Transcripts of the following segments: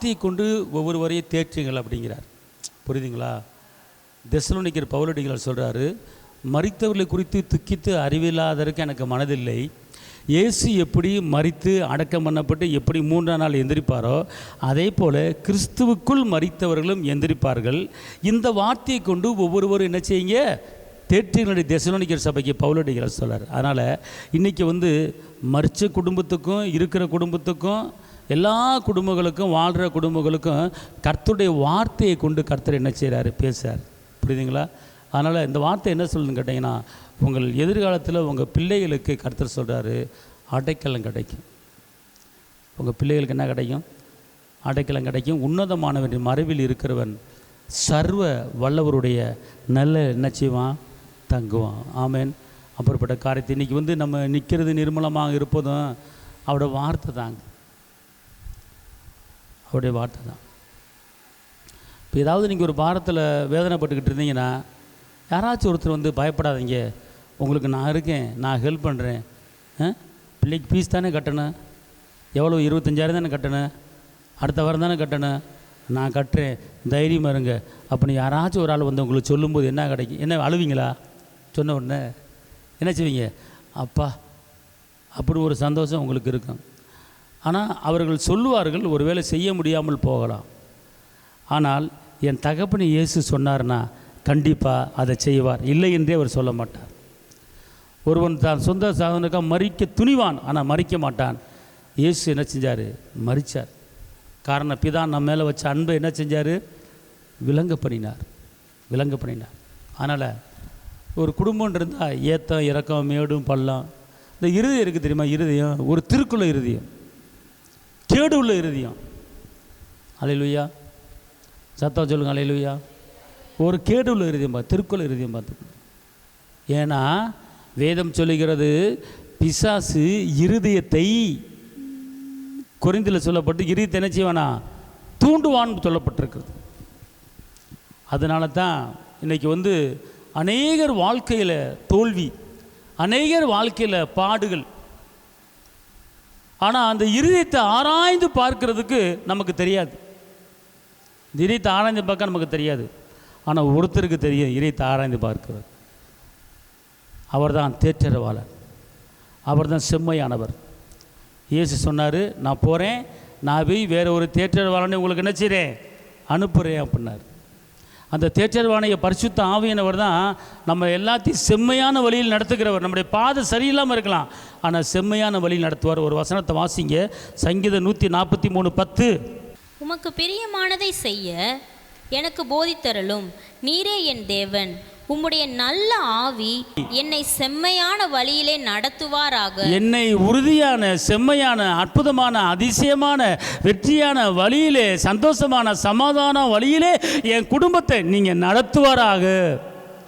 வார்த்தையை கொண்டு ஒவ்வொருவரையும் தேற்றுங்கள் அப்படிங்கிறார். புரியுதுங்களா? தெசலோனிக்கர் பவுலடிகளார் சொல்கிறாரு, மரித்தவர்களை குறித்து துக்கித்து அறிவில்லாததற்கு எனக்கு மனதில்லை. இயேசு எப்படி மரித்து அடக்கம் பண்ணப்பட்டு எப்படி 3ஆம் நாள் எந்திரிப்பாரோ அதே போல் கிறிஸ்துவுக்குள் மரித்தவர்களும் எந்திரிப்பார்கள். இந்த வார்த்தையை கொண்டு ஒவ்வொருவரும் என்ன செய்யுங்க, தேற்றுங்களுடைய தெசலோனிக்கர் சபைக்கு பவுலடிகளார் சொல்கிறார். அதனால் இன்றைக்கி மரித்த குடும்பத்துக்கும் இருக்கிற குடும்பத்துக்கும் எல்லா குடும்பங்களுக்கும் வாழ்கிற குடும்பங்களுக்கும் கர்த்தருடைய வார்த்தையை கொண்டு கர்த்தர் என்ன செய்கிறாரு, பேசுகிறார். புரியுதுங்களா? அதனால் இந்த வார்த்தை என்ன சொல்லுன்னு கேட்டிங்கன்னா, உங்கள் எதிர்காலத்தில் உங்கள் பிள்ளைகளுக்கு கர்த்தர் சொல்கிறாரு, அடைக்கலம் கிடைக்கும். உங்கள் பிள்ளைகளுக்கு என்ன கிடைக்கும்? அடைக்கலம் கிடைக்கும். உன்னதமானவன் மறைவில் இருக்கிறவன் சர்வ வல்லவருடைய நல்ல என்ன செய்வான், தங்குவான். ஆமேன். அப்படிப்பட்ட காரியத்தை இன்றைக்கி நம்ம நிற்கிறது நிர்மலமாக இருப்பதும் அவருடைய வார்த்தை தாங்க, அவருடைய வார்த்தை தான். இப்போ ஏதாவது நீங்கள் ஒரு பாரத்தில் வேதனைப்பட்டுக்கிட்டு இருந்தீங்கன்னா யாராச்சும் ஒருத்தர் பயப்படாதீங்க, உங்களுக்கு நான் இருக்கேன், நான் ஹெல்ப் பண்ணுறேன். பிள்ளைக்கு ஃபீஸ் தானே கட்டணும், எவ்வளோ 25,000 தானே கட்டணும், அடுத்த வாரம் தானே கட்டணும், நான் கட்டுறேன், தைரியமாக இருங்க அப்படின்னு யாராச்சும் ஒரு ஆள் உங்களுக்கு சொல்லும்போது என்ன கிடைக்கும்? என்ன அழுவீங்களா? சொன்ன உடனே என்ன செய்வீங்க? அப்பா அப்படி ஒரு சந்தோஷம் உங்களுக்கு இருக்கும். ஆனால் அவர்கள் சொல்லுவார்கள், ஒருவேளை செய்ய முடியாமல் போகலாம். ஆனால் என் தகப்பனை இயேசு சொன்னார்னா கண்டிப்பாக அதை செய்வார், இல்லை என்றே அவர் சொல்ல மாட்டார். ஒருவன் தான் சொந்த சாதனைக்காக மறிக்க துணிவான், ஆனால் மறிக்க மாட்டான். இயேசு என்ன செஞ்சார்? மறித்தார். காரணம், பிதா நம்ம மேலே வச்ச அன்பை என்ன செஞ்சார்? விளங்க பண்ணினார். அதனால் ஒரு குடும்பம் இருந்தால் ஏத்தம் இறக்கம் மேடும் பள்ளம், இந்த இருதயம் இருக்குது தெரியுமா? இருதயம் ஒரு திருக்குள்ள இருதயம், கேடு உள்ள இருதயம். அல்லேலூயா, சத்தம் சொல்லுங்க அல்லேலூயா. ஒரு கேடு உள்ள இருதயம் திருக்குள்ள இருதயம் பார்த்து. ஏன்னா வேதம் சொல்லுகிறது, பிசாசு இருதயத்தை, கொரிந்தியில் சொல்லப்பட்டு இருதயத்தை என்ன செய்வானா, தூண்டுவான்னு சொல்லப்பட்டிருக்கிறது. அதனால தான் இன்றைக்கி அநேகர் வாழ்க்கையில் தோல்வி, அநேகர் வாழ்க்கையில் பாடுகள். ஆனால் அந்த இருதயத்தை ஆராய்ந்து பார்க்கிறதுக்கு நமக்கு தெரியாது. இதயத்தை ஆராய்ந்து பார்க்க நமக்கு தெரியாது. ஆனால் ஒருத்தருக்கு தெரியும், இதயத்தை ஆராய்ந்து பார்க்கிறார். அவர் தான் தேற்றரவாளர், அவர் தான் செம்மையானவர். இயேசு சொன்னார், நான் போகிறேன், நான் போய் வேறு ஒரு தேற்றரவாளனை உங்களுக்கு என்ன செய்கிறேன், அனுப்புகிறேன் அப்படின்னார். அந்த தேற்றரவாளைய பரிசுத்த ஆவியானவர் தான் நம்ம எல்லாத்தையும் செம்மையான வழியில் நடத்துகிறவர். நம்முடைய பாதை சரியில்லாமல் இருக்கலாம், ஆனால் செம்மையான வழியில் நடத்துவார். ஒரு வசனத்தை வாசிங்க, சங்கீதம் 143:10. உமக்கு பிரியமானதை செய்ய எனக்கு போதித்தருளும், நீரே என் தேவன், உம்முடைய நல்ல ஆவி என்னை செம்மையான வழியிலே நடத்துவாராக. என்னை உறுதியான, செம்மையான, அற்புதமான, அதிசயமான, வெற்றியான வழியிலே, சந்தோஷமான, சமாதான வழியிலே என் குடும்பத்தை நீங்கள் நடத்துவாராக.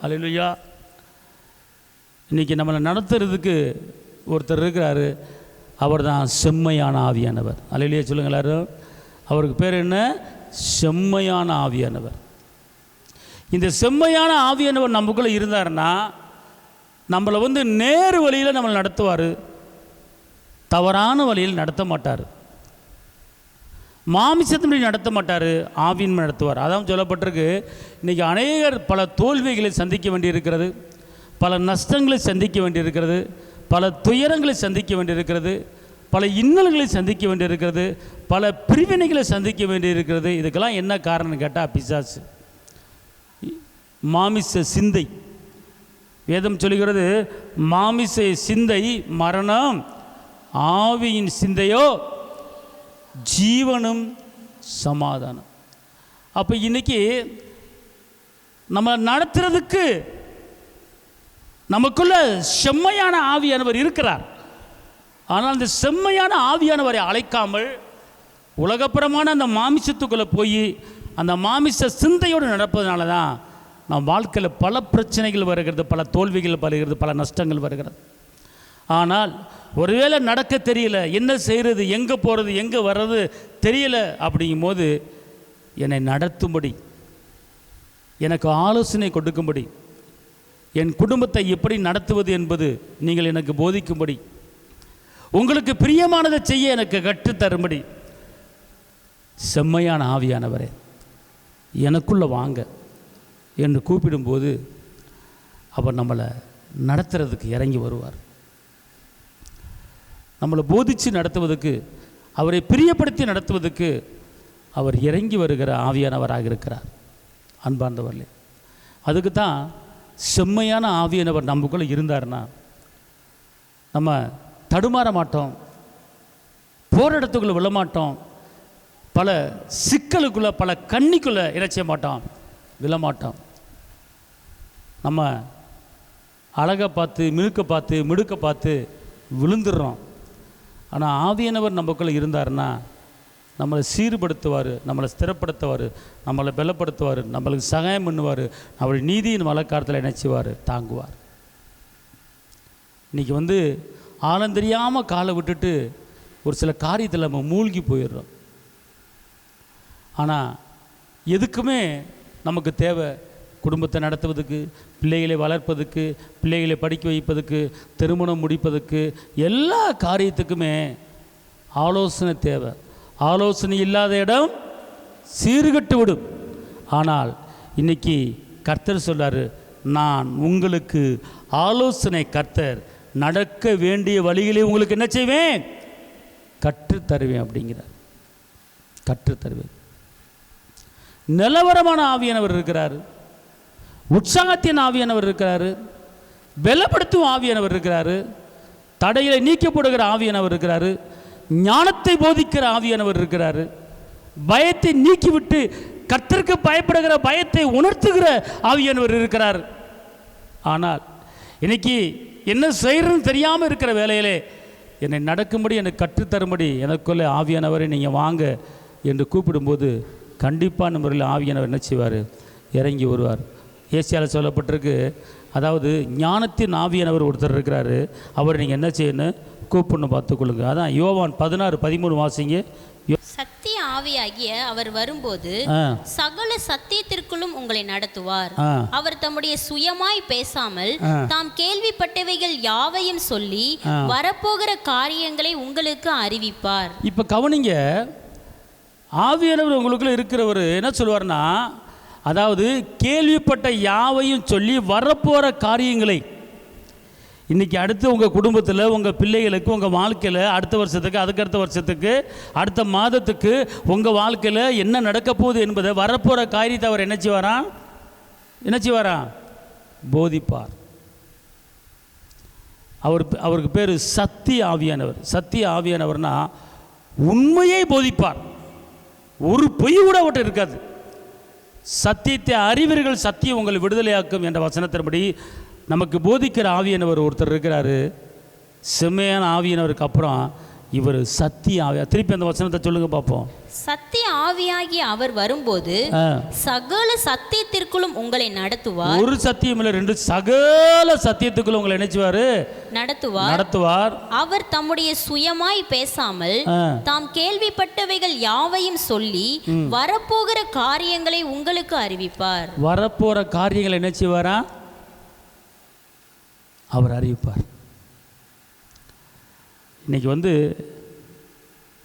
அல்லேலூயா. இன்றைக்கி நம்மளை நடத்துறதுக்கு ஒருத்தர் இருக்கிறாரு, அவர் தான் செம்மையான ஆவியானவர். அல்லேலூயா சொல்லுங்களாரு. அவருக்கு பேர் என்ன? செம்மையான ஆவியானவர். இந்த செம்மையான ஆவியானவர் நமக்குள்ளே இருந்தார்னா நம்மளை நேரு வழியில் நம்மளை நடத்துவார், தவறான வழியில் நடத்த மாட்டார். மாமிசத்தின்படி நடத்த மாட்டார், ஆவியின் நடத்துவார். அதான் சொல்லப்பட்டிருக்கு. இன்றைக்கி அநேகர் பல தோல்விகளை சந்திக்க வேண்டியிருக்கிறது, பல நஷ்டங்களை சந்திக்க வேண்டியிருக்கிறது, பல துயரங்களை சந்திக்க வேண்டியிருக்கிறது, பல இன்னல்களை சந்திக்க வேண்டியிருக்கிறது, பல பிரிவினைகளை சந்திக்க வேண்டியிருக்கிறது. இதுக்கெல்லாம் என்ன காரணம் கேட்டால் பிசாசு, மாமிச சிந்தை. வேதம் சொல்லுகிறது, மாமிச சிந்தை மரணம், ஆவியின் சிந்தையோ ஜீவனும் சமாதானம். அப்போ இன்னைக்கு நம்ம நடத்துறதுக்கு நமக்குள்ள செம்மையான ஆவியானவர் இருக்கிறார். ஆனால் அந்த செம்மையான ஆவியானவரை அழைக்காமல் உலகப்புறமான அந்த மாமிசத்துக்குள்ளே போய் அந்த மாமிச சிந்தையோடு நடப்பதனால தான் நம் வாழ்க்கையில் பல பிரச்சனைகள் வருகிறது, பல தோல்விகள் வருகிறது, பல நஷ்டங்கள் வருகிறது. ஆனால் ஒருவேளை நடக்க தெரியல, என்ன செய்கிறது, எங்கே போகிறது, எங்கே வர்றது தெரியல அப்படிங்கும்போது என்னை நடத்தும்படி, எனக்கு ஆலோசனை கொடுக்கும்படி, என் குடும்பத்தை எப்படி நடத்துவது என்பது நீங்கள் எனக்கு போதிக்கும்படி, உங்களுக்கு பிரியமானதை செய்ய எனக்கு கற்றுத்தரும்படி செம்மையான ஆவியானவரே எனக்குள்ளே வாங்க என்று கூப்பிடும்போது அவர் நம்மளை நடத்துறதுக்கு இறங்கி வருவார். நம்மளை போதித்து நடத்துவதற்கு, அவரை பிரியப்படுத்தி நடத்துவதற்கு அவர் இறங்கி வருகிற ஆவியானவராக இருக்கிறார். அன்பார்ந்தவர்களே, அதுக்கு தான் செம்மையான ஆவியானவர் நமக்குள்ளே இருந்தார்னா நம்ம தடுமாற மாட்டோம், போராட்டத்துக்குள்ளே விழமாட்டோம், பல சிக்கலுக்குள்ளே பல கண்ணிக்குள்ளே இறைச்ச மாட்டோம், விழமாட்டோம். நம்ம அழகை பார்த்து மிடுக்க பார்த்து விழுந்துடுறோம். ஆனால் ஆவியானவர் நமக்குள்ளே இருந்தார்னா நம்மளை சீர்படுத்துவார், நம்மளை ஸ்திரப்படுத்துவார், நம்மளை பலப்படுத்துவார், நம்மளுக்கு சகாயம் பண்ணுவார், நம்மளுடைய நீதியின் மழைக்காலத்தில் இணைச்சிவார், தாங்குவார். இன்றைக்கி ஆழம் தெரியாமல் காலை விட்டுட்டு ஒரு சில காரியத்தில் நம்ம மூழ்கி போயிடுறோம். ஆனால் எதுக்குமே நமக்கு தேவை குடும்பத்தை நடத்துவதுக்கு, பிள்ளைகளை வளர்ப்பதுக்கு, பிள்ளைகளை படிக்க வைப்பதுக்கு, திருமணம் முடிப்பதுக்கு, எல்லா காரியத்துக்குமே ஆலோசனை தேவை. ஆலோசனை இல்லாத இடம் சீர்கட்டு விடும். ஆனால் இன்னைக்கு கர்த்தர் சொல்றாரு, நான் உங்களுக்கு ஆலோசனை கர்த்தர், நடக்க வேண்டிய வழிகளை உங்களுக்கு என்ன செய்வேன், கற்றுத்தருவேன் அப்படிங்கிறார். கற்றுத்தருவேன். நிலவரமான ஆவியானவர் இருக்கிறார், உற்சாகத்தின் ஆவியானவர் இருக்கிறாரு, பலப்படுத்தும் ஆவியானவர் இருக்கிறாரு, தடைகளை நீக்கப்படுகிற ஆவியானவர் இருக்கிறாரு, ஞானத்தை போதிக்கிற ஆவியானவர் இருக்கிறாரு, பயத்தை நீக்கிவிட்டு கர்த்தருக்கு பயப்படுகிற பயத்தை உணர்த்துகிற ஆவியானவர் இருக்கிறார். ஆனால் இன்னைக்கு என்ன செய்யறதுன்னு தெரியாமல் இருக்கிற வேலையிலே என்னை நடக்கும்படி, எனக்கு கற்றுத்தரும்படி எனக்குள்ளே ஆவியானவரை நீங்கள் வாங்க என்று கூப்பிடும்போது கண்டிப்பான முறையில் ஆவியானவர் என்ன செய்வார், இறங்கி வருவார். ஏசியாவில் சொல்லப்பட்டிருக்கு, அதாவது ஞானத்தின் ஆவியானவர் ஒருத்தர் இருக்கிறாரு, அவர் நீங்கள் என்ன செய்யணும், கூப்பிடணும், பார்த்துக்கொள்ளுங்க. அதான் யோவான் 16:13 வாசிங்க. சத்திய ஆவியாகிய அவர் வரும்போது சகல சத்தியத்திற்குள்ளும் உங்களை நடத்துவார். அவர் தம்முடைய சுயமாய் பேசாமல் தாம் கேள்விப்பட்டவைகள் யாவையும் சொல்லி வரப்போகிற காரியங்களை உங்களுக்கு அறிவிப்பார். இப்ப கவனிங்க, ஆவியானவர் உங்களுக்குள்ள இருக்கிறவர் என்ன சொல்வார்னா, அதாவது கேள்விப்பட்ட யாவையும் சொல்லி வரப்போகிற காரியங்களை, இன்றைக்கி அடுத்து உங்கள் குடும்பத்தில், உங்கள் பிள்ளைகளுக்கு, உங்கள் வாழ்க்கையில் அடுத்த வருஷத்துக்கு, அதுக்கடுத்த வருஷத்துக்கு, அடுத்த மாதத்துக்கு உங்கள் வாழ்க்கையில் என்ன நடக்க போகுது என்பதை வரப்போகிற காரியத்தை அவர் என்ன செய்வாராம், போதிப்பார். அவருக்கு பேர் சத்திய ஆவியானவர். சத்திய ஆவியானவர்னா உண்மையை போதிப்பார், ஒரு பொய் கூட அவர்கிட்ட இருக்காது. சத்தியத்தை அறிவீர்கள், சத்தியம் உங்களை விடுதலையாக்கும் என்ற வசனத்தின்படி நமக்கு போதிக்கிற ஆவியானவர் ஒருத்தர் இருக்கிறாரு. செம்மையான ஆவியானவருக்கு அப்புறம் இவர் சத்திய ஆவியா. திருப்பி அந்த வசனத்தை சொல்லுங்க பார்ப்போம். சத்திய ஆவியாகி அவர் வரும்போது சகல சத்தியத்திற்குள்ளும் உங்களை நடத்துவார். ஒரு சத்தியம் இல்லை, ரெண்டு, சகல சத்தியத்துக்குள்ள உங்களை நினைச்சுவாரு, நடத்துவார். அவர் தம்முடைய சுயமாய் பேசாமல் தாம் கேள்விப்பட்டவைகள் யாவையும் சொல்லி வரப்போகிற காரியங்களை உங்களுக்கு அறிவிப்பார். வரப்போற காரியங்களை என்ன செய்வாரா, அவர் அறிவிப்பார். இன்னைக்கு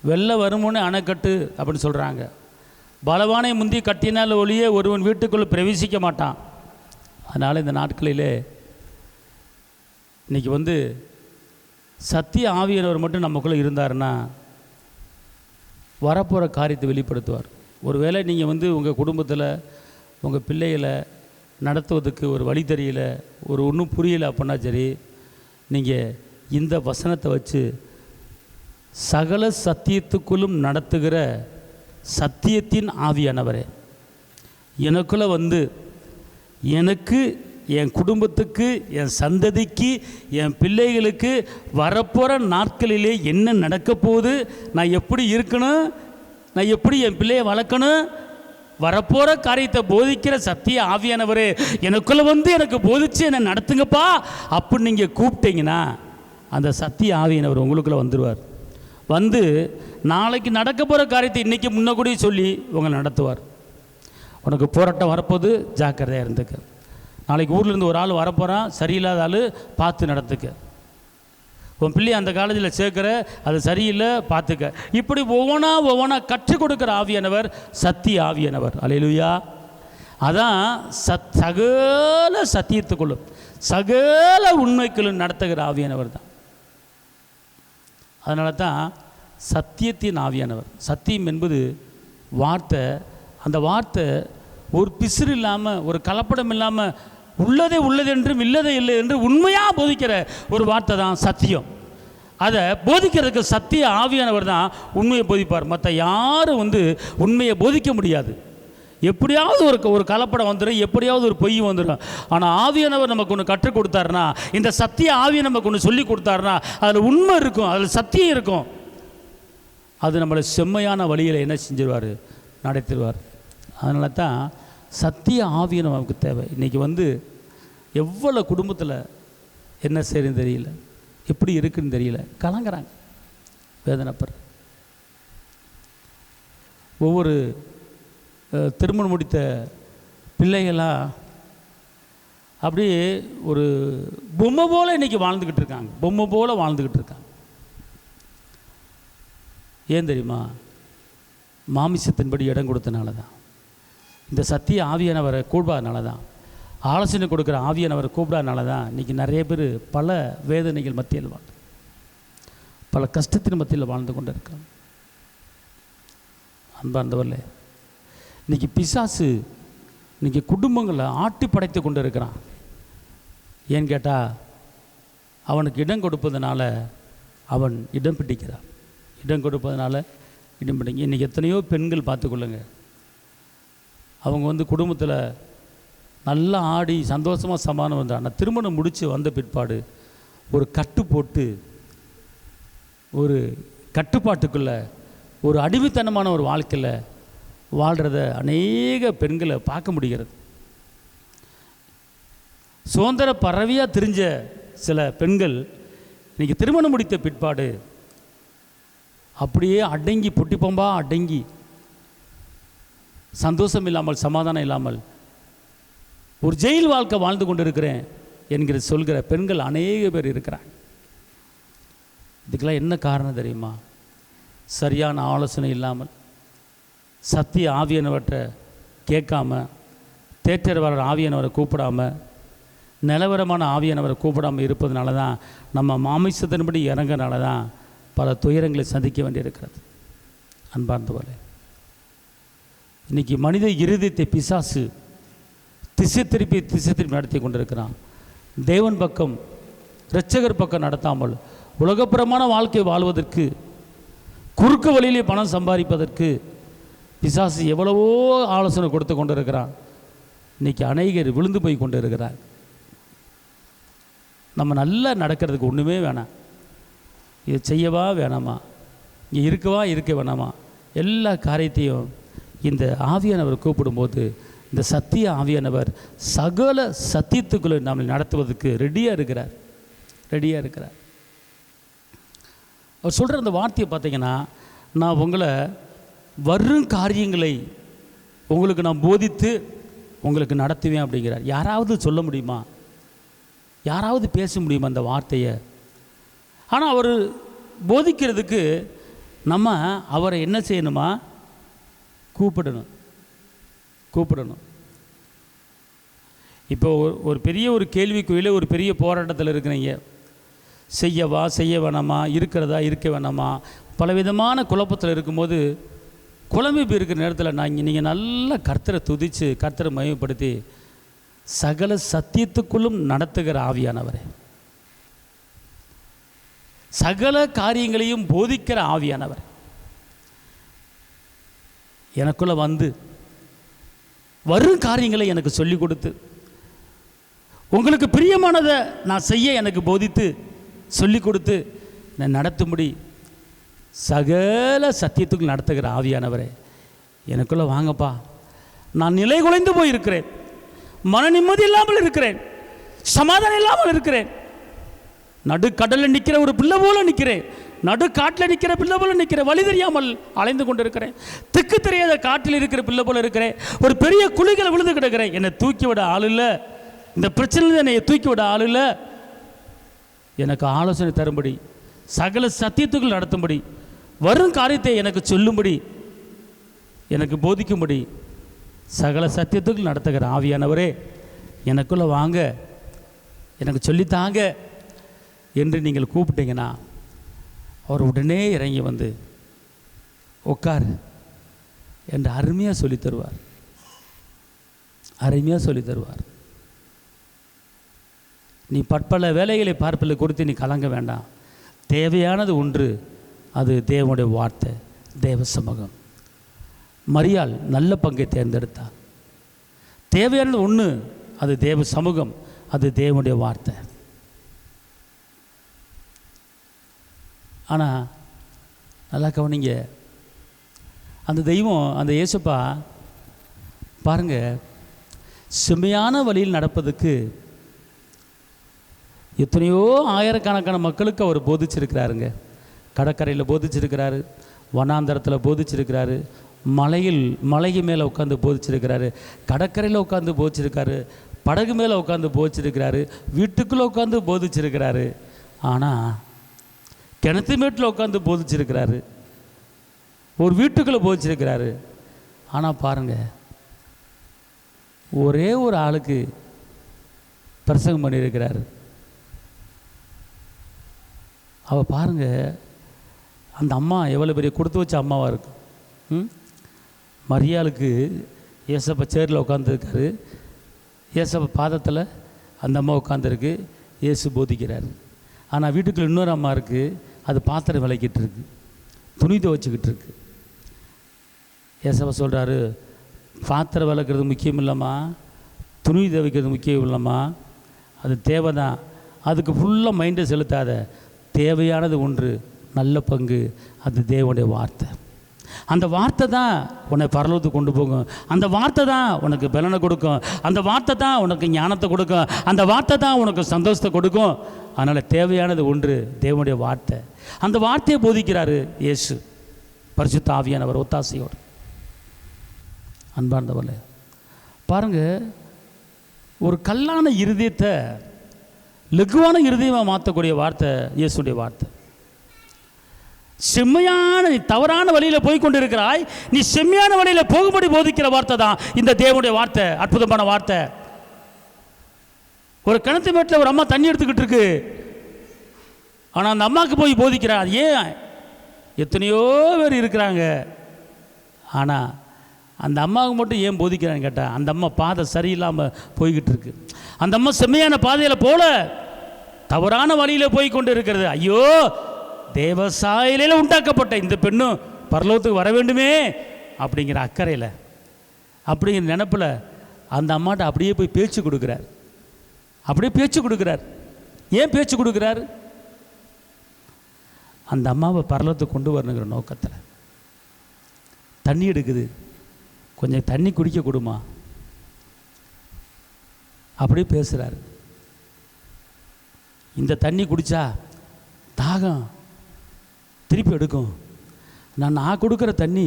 வெள்ளம் வருமுன்னு அணைக்கட்டு அப்படின்னு சொல்கிறாங்க. பலவானை முந்தி கட்டினால் ஒளியே ஒருவன் வீட்டுக்குள்ளே பிரவேசிக்க மாட்டான். அதனால் இந்த நாட்களிலே இன்றைக்கி சத்திய ஆவியானவர் மட்டும் நமக்குள்ளே இருந்தாருன்னா வரப்போகிற காரியத்தை வெளிப்படுத்துவார். ஒருவேளை நீங்கள் உங்கள் குடும்பத்தில் உங்கள் பிள்ளைகளை நடத்துவதற்கு ஒரு வழி தெரியல, ஒரு ஒன்றும் புரியலை அப்படின்னா சரி, நீங்கள் இந்த வசனத்தை வச்சு சகல சத்தியத்துக்குள்ளும் நடத்துகிற சத்தியத்தின் ஆவியானவரே, எனக்குள்ளே எனக்கு, என் குடும்பத்துக்கு, என் சந்ததிக்கு, என் பிள்ளைகளுக்கு வரப்போகிற நாட்களிலே என்ன நடக்க போகுது, நான் எப்படி இருக்கணும், நான் எப்படி என் பிள்ளையை வளர்க்கணும், வரப்போகிற காரியத்தை போதிக்கிற சத்திய ஆவியானவரே எனக்குள்ளே எனக்கு போதிச்சு என்னை நடத்துங்கப்பா அப்படின்னு நீங்கள் கூப்பிட்டீங்கன்னா அந்த சத்திய ஆவியானவர் உங்களுக்குள்ளே வந்துடுவார். நாளைக்கு நடக்க போகிற காரியத்தை இன்றைக்கி முன்னக்கூடி சொல்லி உங்களை நடத்துவார். உனக்கு போராட்டம் வரப்போது, ஜாக்கிரதையாக இருந்துக்க. நாளைக்கு ஊர்லேருந்து ஒரு ஆள் வரப்போகிறான், சரியில்லாத ஆள், பார்த்து நடத்துக்க. உன் பிள்ளையை அந்த காலேஜில் சேர்க்குற, அது சரியில்லை பார்த்துக்க. இப்படி ஒவ்வொன்றா கற்றுக் கொடுக்குற ஆவியானவர் சத்திய ஆவியானவர். அல்லேலூயா. அதான் சகல சத்தியத்துக்குள்ளும் சகல உண்மைக்குள்ளும் நடத்துகிற ஆவியானவர் தான். அதனால தான் சத்தியத்தின் ஆவியானவர். சத்தியம் என்பது வார்த்தை. அந்த வார்த்தை ஒரு பிசுறு இல்லாமல், ஒரு கலப்படம் இல்லாமல், உள்ளதே உள்ளது என்றும் இல்லதே இல்லை என்று உண்மையாக போதிக்கிற ஒரு வார்த்தை தான் சத்தியம். அதை போதிக்கிறதுக்கு சத்திய ஆவியானவர் தான் உண்மையை போதிப்பார். மற்ற யாரும் உண்மையை போதிக்க முடியாது. எப்படியாவது ஒரு கலப்படம் வந்துடும், எப்படியாவது ஒரு பொய் வந்துடும். ஆனால் ஆவியானவர் நமக்கு ஒன்று கற்றுக் கொடுத்தாருன்னா, இந்த சத்திய ஆவியை நமக்கு ஒன்று சொல்லி கொடுத்தாருன்னா, அதில் உண்மை இருக்கும், அதில் சத்தியம் இருக்கும். அது நம்மளை செம்மையான வழியில் என்ன செஞ்சிருவார், நடத்திடுவார். அதனால தான் சத்திய ஆவியை நமக்கு தேவை. இன்றைக்கி எவ்வளோ குடும்பத்தில் என்ன செய்யுதுன்னு தெரியல, எப்படி இருக்குன்னு தெரியல, கலங்குறாங்க, வேதனைப்படுற. ஒவ்வொரு திருமணம் முடித்த பிள்ளைகளாக அப்படியே ஒரு பொம்மை போல் இன்றைக்கி வாழ்ந்துக்கிட்டு இருக்காங்க, பொம்மை போல் வாழ்ந்துக்கிட்டு இருக்காங்க. ஏன் தெரியுமா? மாமிசத்தின்படி இடம் கொடுத்தனால தான். இந்த சத்திய ஆவியானவரை கூடாதனால தான், ஆலோசனை கொடுக்குற ஆவியானவரை கூப்பிடாதனால தான் இன்றைக்கி நிறைய பேர் பல வேதனைகள் மத்தியில் பல கஷ்டத்தின் மத்தியில் வாழ்ந்து கொண்டு இருக்காங்க. அன்பார்ந்தவர்களே, இன்றைக்கி பிசாசு இன்றைக்கி குடும்பங்களை ஆட்டி படைத்து கொண்டு இருக்கிறான். ஏன்னு கேட்டால், அவனுக்கு இடம் கொடுப்பதனால அவன் இடம் பிடிக்கிறான். இடம் கொடுப்பதனால இடம் பிடிங்க. இன்றைக்கி எத்தனையோ பெண்கள் பார்த்துக்கொள்ளுங்க, அவங்க குடும்பத்தில் நல்லா ஆடி சந்தோஷமாக சமாதானம் வந்தாங்க. ஆனால் திருமணம் முடித்து வந்த பிற்பாடு ஒரு கட்டு போட்டு, ஒரு கட்டுப்பாட்டுக்குள்ளே, ஒரு அடிமைத்தனமான ஒரு வாழ்க்கையில் வாழ்கிறத அநேக பெண்களை பார்க்க முடிகிறது. சுதந்திர பறவையாக தெரிஞ்ச சில பெண்கள் இன்றைக்கி திருமணம் முடித்த பிற்பாடு அப்படியே அடங்கி, பொட்டிப்பொம்பாக அடங்கி, சந்தோஷம் இல்லாமல், சமாதானம் இல்லாமல் ஒரு ஜெயில் வாழ்க்கை வாழ்ந்து கொண்டு இருக்கிறேன் என்கிற சொல்கிற பெண்கள் அநேக பேர் இருக்கிறாங்க. இதுக்கெல்லாம் என்ன காரணம் தெரியுமா? சரியான ஆலோசனை இல்லாமல், சத்திய ஆவியானவற்றை கேட்காம, தேற்றர் வர ஆவியானவரை கூப்பிடாம, நிலவரமான ஆவியானவரை கூப்பிடாமல் இருப்பதுனால தான், நம்ம மாமிசத்தின்படி இறங்கனால தான் பல துயரங்களை சந்திக்க வேண்டியிருக்கிறது. அன்பார்ந்தவர்களே, இன்றைக்கி மனித இருதயத்தை பிசாசு திசை திருப்பி நடத்தி கொண்டிருக்கிறான். தேவன் பக்கம், இரட்சகர் பக்கம் நடத்தாமல் உலகப்புறமான வாழ்க்கை வாழ்வதற்கு, குறுக்கு வழியிலே பணம் சம்பாதிப்பதற்கு பிசாசு எவ்வளவோ ஆலோசனை கொடுத்து கொண்டு இருக்கிறான். இன்றைக்கி அநேகர் விழுந்து போய் கொண்டு இருக்கிறார். நம்ம நல்லா நடக்கிறதுக்கு ஒன்றுமே வேணாம். இது செய்யவா வேணாமா, இங்கே இருக்கவா இருக்க வேணாமா, எல்லா காரியத்தையும் இந்த ஆவியானவர் கூப்பிடும்போது, இந்த சத்திய ஆவியானவர் சகல சத்தியத்துக்குள்ளே நம்மளை நடத்துவதற்கு ரெடியாக இருக்கிறார். அவர் சொல்கிற அந்த வார்த்தையை பார்த்தீங்கன்னா, நான் உங்களை வரும் காரியங்களை உங்களுக்கு நான் போதித்து உங்களுக்கு நடத்துவேன் அப்படிங்கிறார். யாராவது சொல்ல முடியுமா? யாராவது பேச முடியுமா அந்த வார்த்தையை? ஆனால் அவர் போதிக்கிறதுக்கு நம்ம அவரை என்ன செய்யணுமா? கூப்பிடணும். இப்போ ஒரு பெரிய ஒரு கேள்விக்குறியில், ஒரு பெரிய போராட்டத்தில் இருக்கிறீங்க. செய்ய வேணாமா, இருக்க வேணாமா, பலவிதமான குழப்பத்தில் இருக்கும்போது, குழம்பு இருக்கிற நேரத்தில் நீங்கள் நல்லா கர்த்தரை துதித்து, கர்த்தரை மகிமைப்படுத்தி, சகல சத்தியத்துக்குள்ளும் நடத்துகிற ஆவியானவரே, சகல காரியங்களையும் போதிக்கிற ஆவியானவர் எனக்குள்ள வரும் காரியங்களை எனக்கு சொல்லிக் கொடுத்து, உங்களுக்கு பிரியமானதை நான் செய்ய எனக்கு போதித்து சொல்லிக் கொடுத்து நான் நடத்தும்படி சகல சத்தியத்துக்கு நடத்துகிற ஆவியானவரே, எனக்குள்ள வாங்கப்பா. நான் நிலை குலைந்து போயிருக்கிறேன், மன நிம்மதி இல்லாமல் இருக்கிறேன், சமாதானம் இல்லாமல் இருக்கிறேன். நடுக்கடலில் நிற்கிற ஒரு பிள்ளை போல நிற்கிறேன், நடுக்காட்டில் நிற்கிற பிள்ளை போல நிற்கிறேன், வழி தெரியாமல் அலைந்து கொண்டு இருக்கிறேன், திக்கு தெரியாத காட்டில் இருக்கிற பிள்ளை போல இருக்கிறேன், ஒரு பெரிய குழிகளை விழுந்து கிடக்கிறேன். என்னை தூக்கி விட ஆள் இல்லை, இந்த பிரச்சனையில் என்னை தூக்கி விட ஆள் இல்லை. எனக்கு ஆலோசனை தரும்படி, சகல சத்தியத்துக்குள் நடத்தும்படி, வரும் காரியத்தை எனக்கு சொல்லும்படி, எனக்கு போதிக்கும்படி, சகல சத்தியத்துக்குள் நடத்துகிற ஆவியானவரே எனக்குள்ளே வாங்க, எனக்கு சொல்லித்தாங்க என்று நீங்கள் கூப்பிட்டீங்கன்னா அவர் உடனே இறங்கி வந்து உட்கார் என்று அருமையாக சொல்லித் தருவார். அருமையாக சொல்லித் தருவார். நீ பற்பல வேலைகளை பார்ப்பதை குறித்து நீ கலங்க வேண்டாம். தேவையானது ஒன்று, அது தேவனுடைய வார்த்தை, தேவ சமூகம். மரியாள் நல்ல பங்கை தேர்ந்தெடுத்தார். தேவையானது ஒன்று, அது தேவ சமூகம், அது தேவனுடைய வார்த்தை. ஆனால் நல்லா கவனிங்க, அந்த தெய்வம், அந்த இயேசுப்பா பாருங்கள், செம்மையான வழியில் நடப்பதுக்கு எத்தனையோ ஆயிரக்கணக்கான மக்களுக்கு அவர் போதிச்சிருக்கிறாருங்க. கடற்கரையில் போதிச்சிருக்கிறாரு, வனாந்தரத்தில் போதிச்சிருக்கிறாரு, மலைக்கு மேலே உட்காந்து போதிச்சிருக்கிறாரு, கடற்கரையில் உட்காந்து போதிச்சிருக்காரு, படகு மேலே உட்காந்து போதிச்சிருக்கிறாரு, வீட்டுக்குள்ளே உட்காந்து போதிச்சிருக்கிறாரு. ஆனால் கிணத்து மேட்டில் உட்காந்து போதிச்சிருக்கிறாரு, ஒரு வீட்டுக்குள்ளே போதிச்சிருக்கிறாரு. ஆனால் பாருங்கள், ஒரே ஒரு ஆளுக்கு பிரசங்கம் பண்ணியிருக்கிறாரு. அவள் பாருங்கள், அந்த அம்மா எவ்வளோ பெரிய கொடுத்து வச்ச அம்மாவாக இருக்கும். மரியாளுக்கு ஏசப்பா சேரில் உட்காந்துருக்காரு, ஏசப்பா பாதத்தில் அந்த அம்மா உட்காந்துருக்கு, இயேசு போதிக்கிறார். ஆனால் வீட்டுக்குள்ள இன்னொரு அம்மா இருக்குது, அது பாத்திரம் விளக்கிட்டு இருக்கு, துணி துவைச்சிக்கிட்டு இருக்கு. ஏசப்பா சொல்கிறாரு, பாத்திரம் விளக்குறது முக்கியம் இல்லைம்மா, துணி துவைக்கிறது முக்கியம் இல்லைம்மா, அது தேவை தான், அதுக்கு ஃபுல்லாக மைண்டை செலுத்தாத. தேவையானது ஒன்று, நல்ல பங்கு, அது தேவனுடைய வார்த்தை. அந்த வார்த்தை தான் உன்னை பரலோகத்துக்கு கொண்டு போகும். அந்த வார்த்தை தான் உனக்கு பலனை கொடுக்கும். அந்த வார்த்தை தான் உனக்கு ஞானத்தை கொடுக்கும். அந்த வார்த்தை தான் உனக்கு சந்தோஷத்தை கொடுக்கும். அதனால் தேவையானது ஒன்று, தேவனுடைய வார்த்தை. அந்த வார்த்தையை போதிக்கிறாரு இயேசு, பரிசுத்த ஆவியானவர் ஒத்தாசையோடு. அன்பார்ந்தவர்களே பாருங்கள், ஒரு கல்லான இருதயத்தை லகுவான இருதயமாக மாற்றக்கூடிய வார்த்தை இயேசுடைய வார்த்தை. செம்மையான, நீ தவறான வழியில் போய்கொண்டு இருக்கிறாய், நீ செம்மையான வழியில் போகும்படி போதிக்கிற வார்த்தை தான் இந்த தேவனுடைய வார்த்தை. அற்புதமான வார்த்தை. ஒரு கிணத்து மேட்டில் ஒரு அம்மா தண்ணி எடுத்துக்கிட்டு இருக்கு, ஆனால் அந்த அம்மாவுக்கு போய் போதிக்கிறார். ஏன்? எத்தனையோ பேர் இருக்கிறாங்க, ஆனால் அந்த அம்மாவுக்கு மட்டும் ஏன் போதிக்கிறான்னு கேட்டால், அந்த அம்மா பாதை சரியில்லாமல் போய்கிட்டு இருக்கு. அந்த அம்மா செம்மையான பாதையில் போல தவறான வழியில் போய் கொண்டு இருக்கிறது. ஐயோ, தேவசாயில உண்டாக்கப்பட்ட இந்த பெண்ணும் பரலோகத்துக்கு வர வேண்டுமே அப்படிங்கிற அக்கறையில், அப்படிங்கிற நினப்பில் அந்த அம்மாட்ட அப்படியே போய் பேச்சு கொடுக்குறார். அப்படியே பேச்சு கொடுக்குறார். ஏன் பேச்சு கொடுக்குறார்? அந்த அம்மாவை பரலோகத்துக்கு கொண்டு வரணுங்கிற நோக்கத்தில். தண்ணி எடுக்குது, கொஞ்சம் தண்ணி குடிக்க கொடுமா, அப்படியே பேசுகிறார். இந்த தண்ணி குடித்தா தாகம் திருப்பி எடுக்கும், நான் கொடுக்குற தண்ணி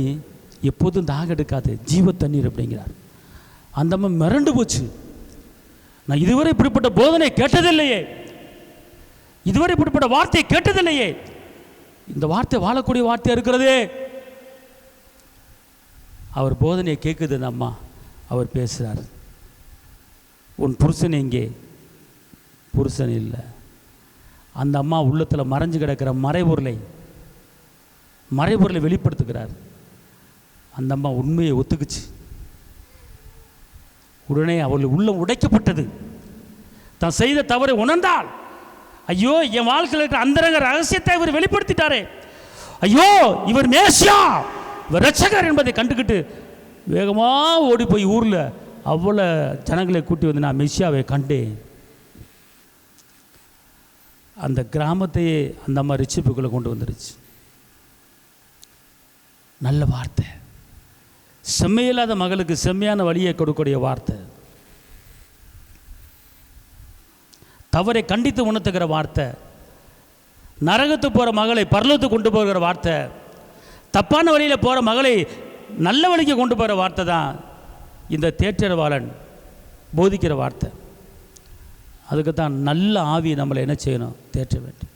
எப்போதும் தாகம் எடுக்காது, ஜீவ தண்ணீர் அப்படிங்கிறார். அந்த அம்மா மிரண்டு போச்சு. நான் இதுவரை இப்படிப்பட்ட போதனை கேட்டதில்லையே, இதுவரை இப்படிப்பட்ட வார்த்தையை கேட்டதில்லையே, இந்த வார்த்தை வாழக்கூடிய வார்த்தையாக இருக்கிறதே. அவர் போதனையை கேட்குது அந்த அம்மா. அவர் பேசுகிறார், உன் புருஷன் எங்கே? புருஷன் இல்லை. அந்த அம்மா உள்ளத்தில் மறைஞ்சு கிடக்கிற மறைபொருளை வெளிப்படுத்துகிறார். அந்த அம்மா உண்மையை ஒத்துக்குச்சு. உடனே அவள் உள்ளம் உடைக்கப்பட்டது. தான் செய்த தவறை உணர்ந்தாள். ஐயோ, என் வாழ்க்கையில் இருக்கிற அந்தரங்க ரகசியத்தை இவர் வெளிப்படுத்திட்டாரே, ஐயோ இவர் மேசியா, இவர் ரட்சகர் என்பதை கண்டுக்கிட்டு வேகமாக ஓடி போய் ஊரில் அவ்வளோ ஜனங்களை கூட்டி வந்து நான் மெசியாவை கண்டேன். அந்த கிராமத்தையே அந்த அம்மா ரிச்சிப்புக்குள்ளே கொண்டு வந்துருச்சு. நல்ல வார்த்தை, செம்மையில்லாத மகளுக்கு செம்மையான வழியை கொடுக்கக்கூடிய வார்த்தை, தவறை கண்டித்து உணர்த்துகிற வார்த்தை, நரகத்துக்கு போகிற மகளை பரலோகத்துக்கு கொண்டு போகிற வார்த்தை, தப்பான வழியில் போகிற மகளை நல்ல வழிக்கு கொண்டு போகிற வார்த்தை தான் இந்த தேற்றரவாளன் போதிக்கிற வார்த்தை. அதுக்கு தான் நல்ல ஆவி நம்மளை என்ன செய்யணும்? தேற்ற வேண்டும்.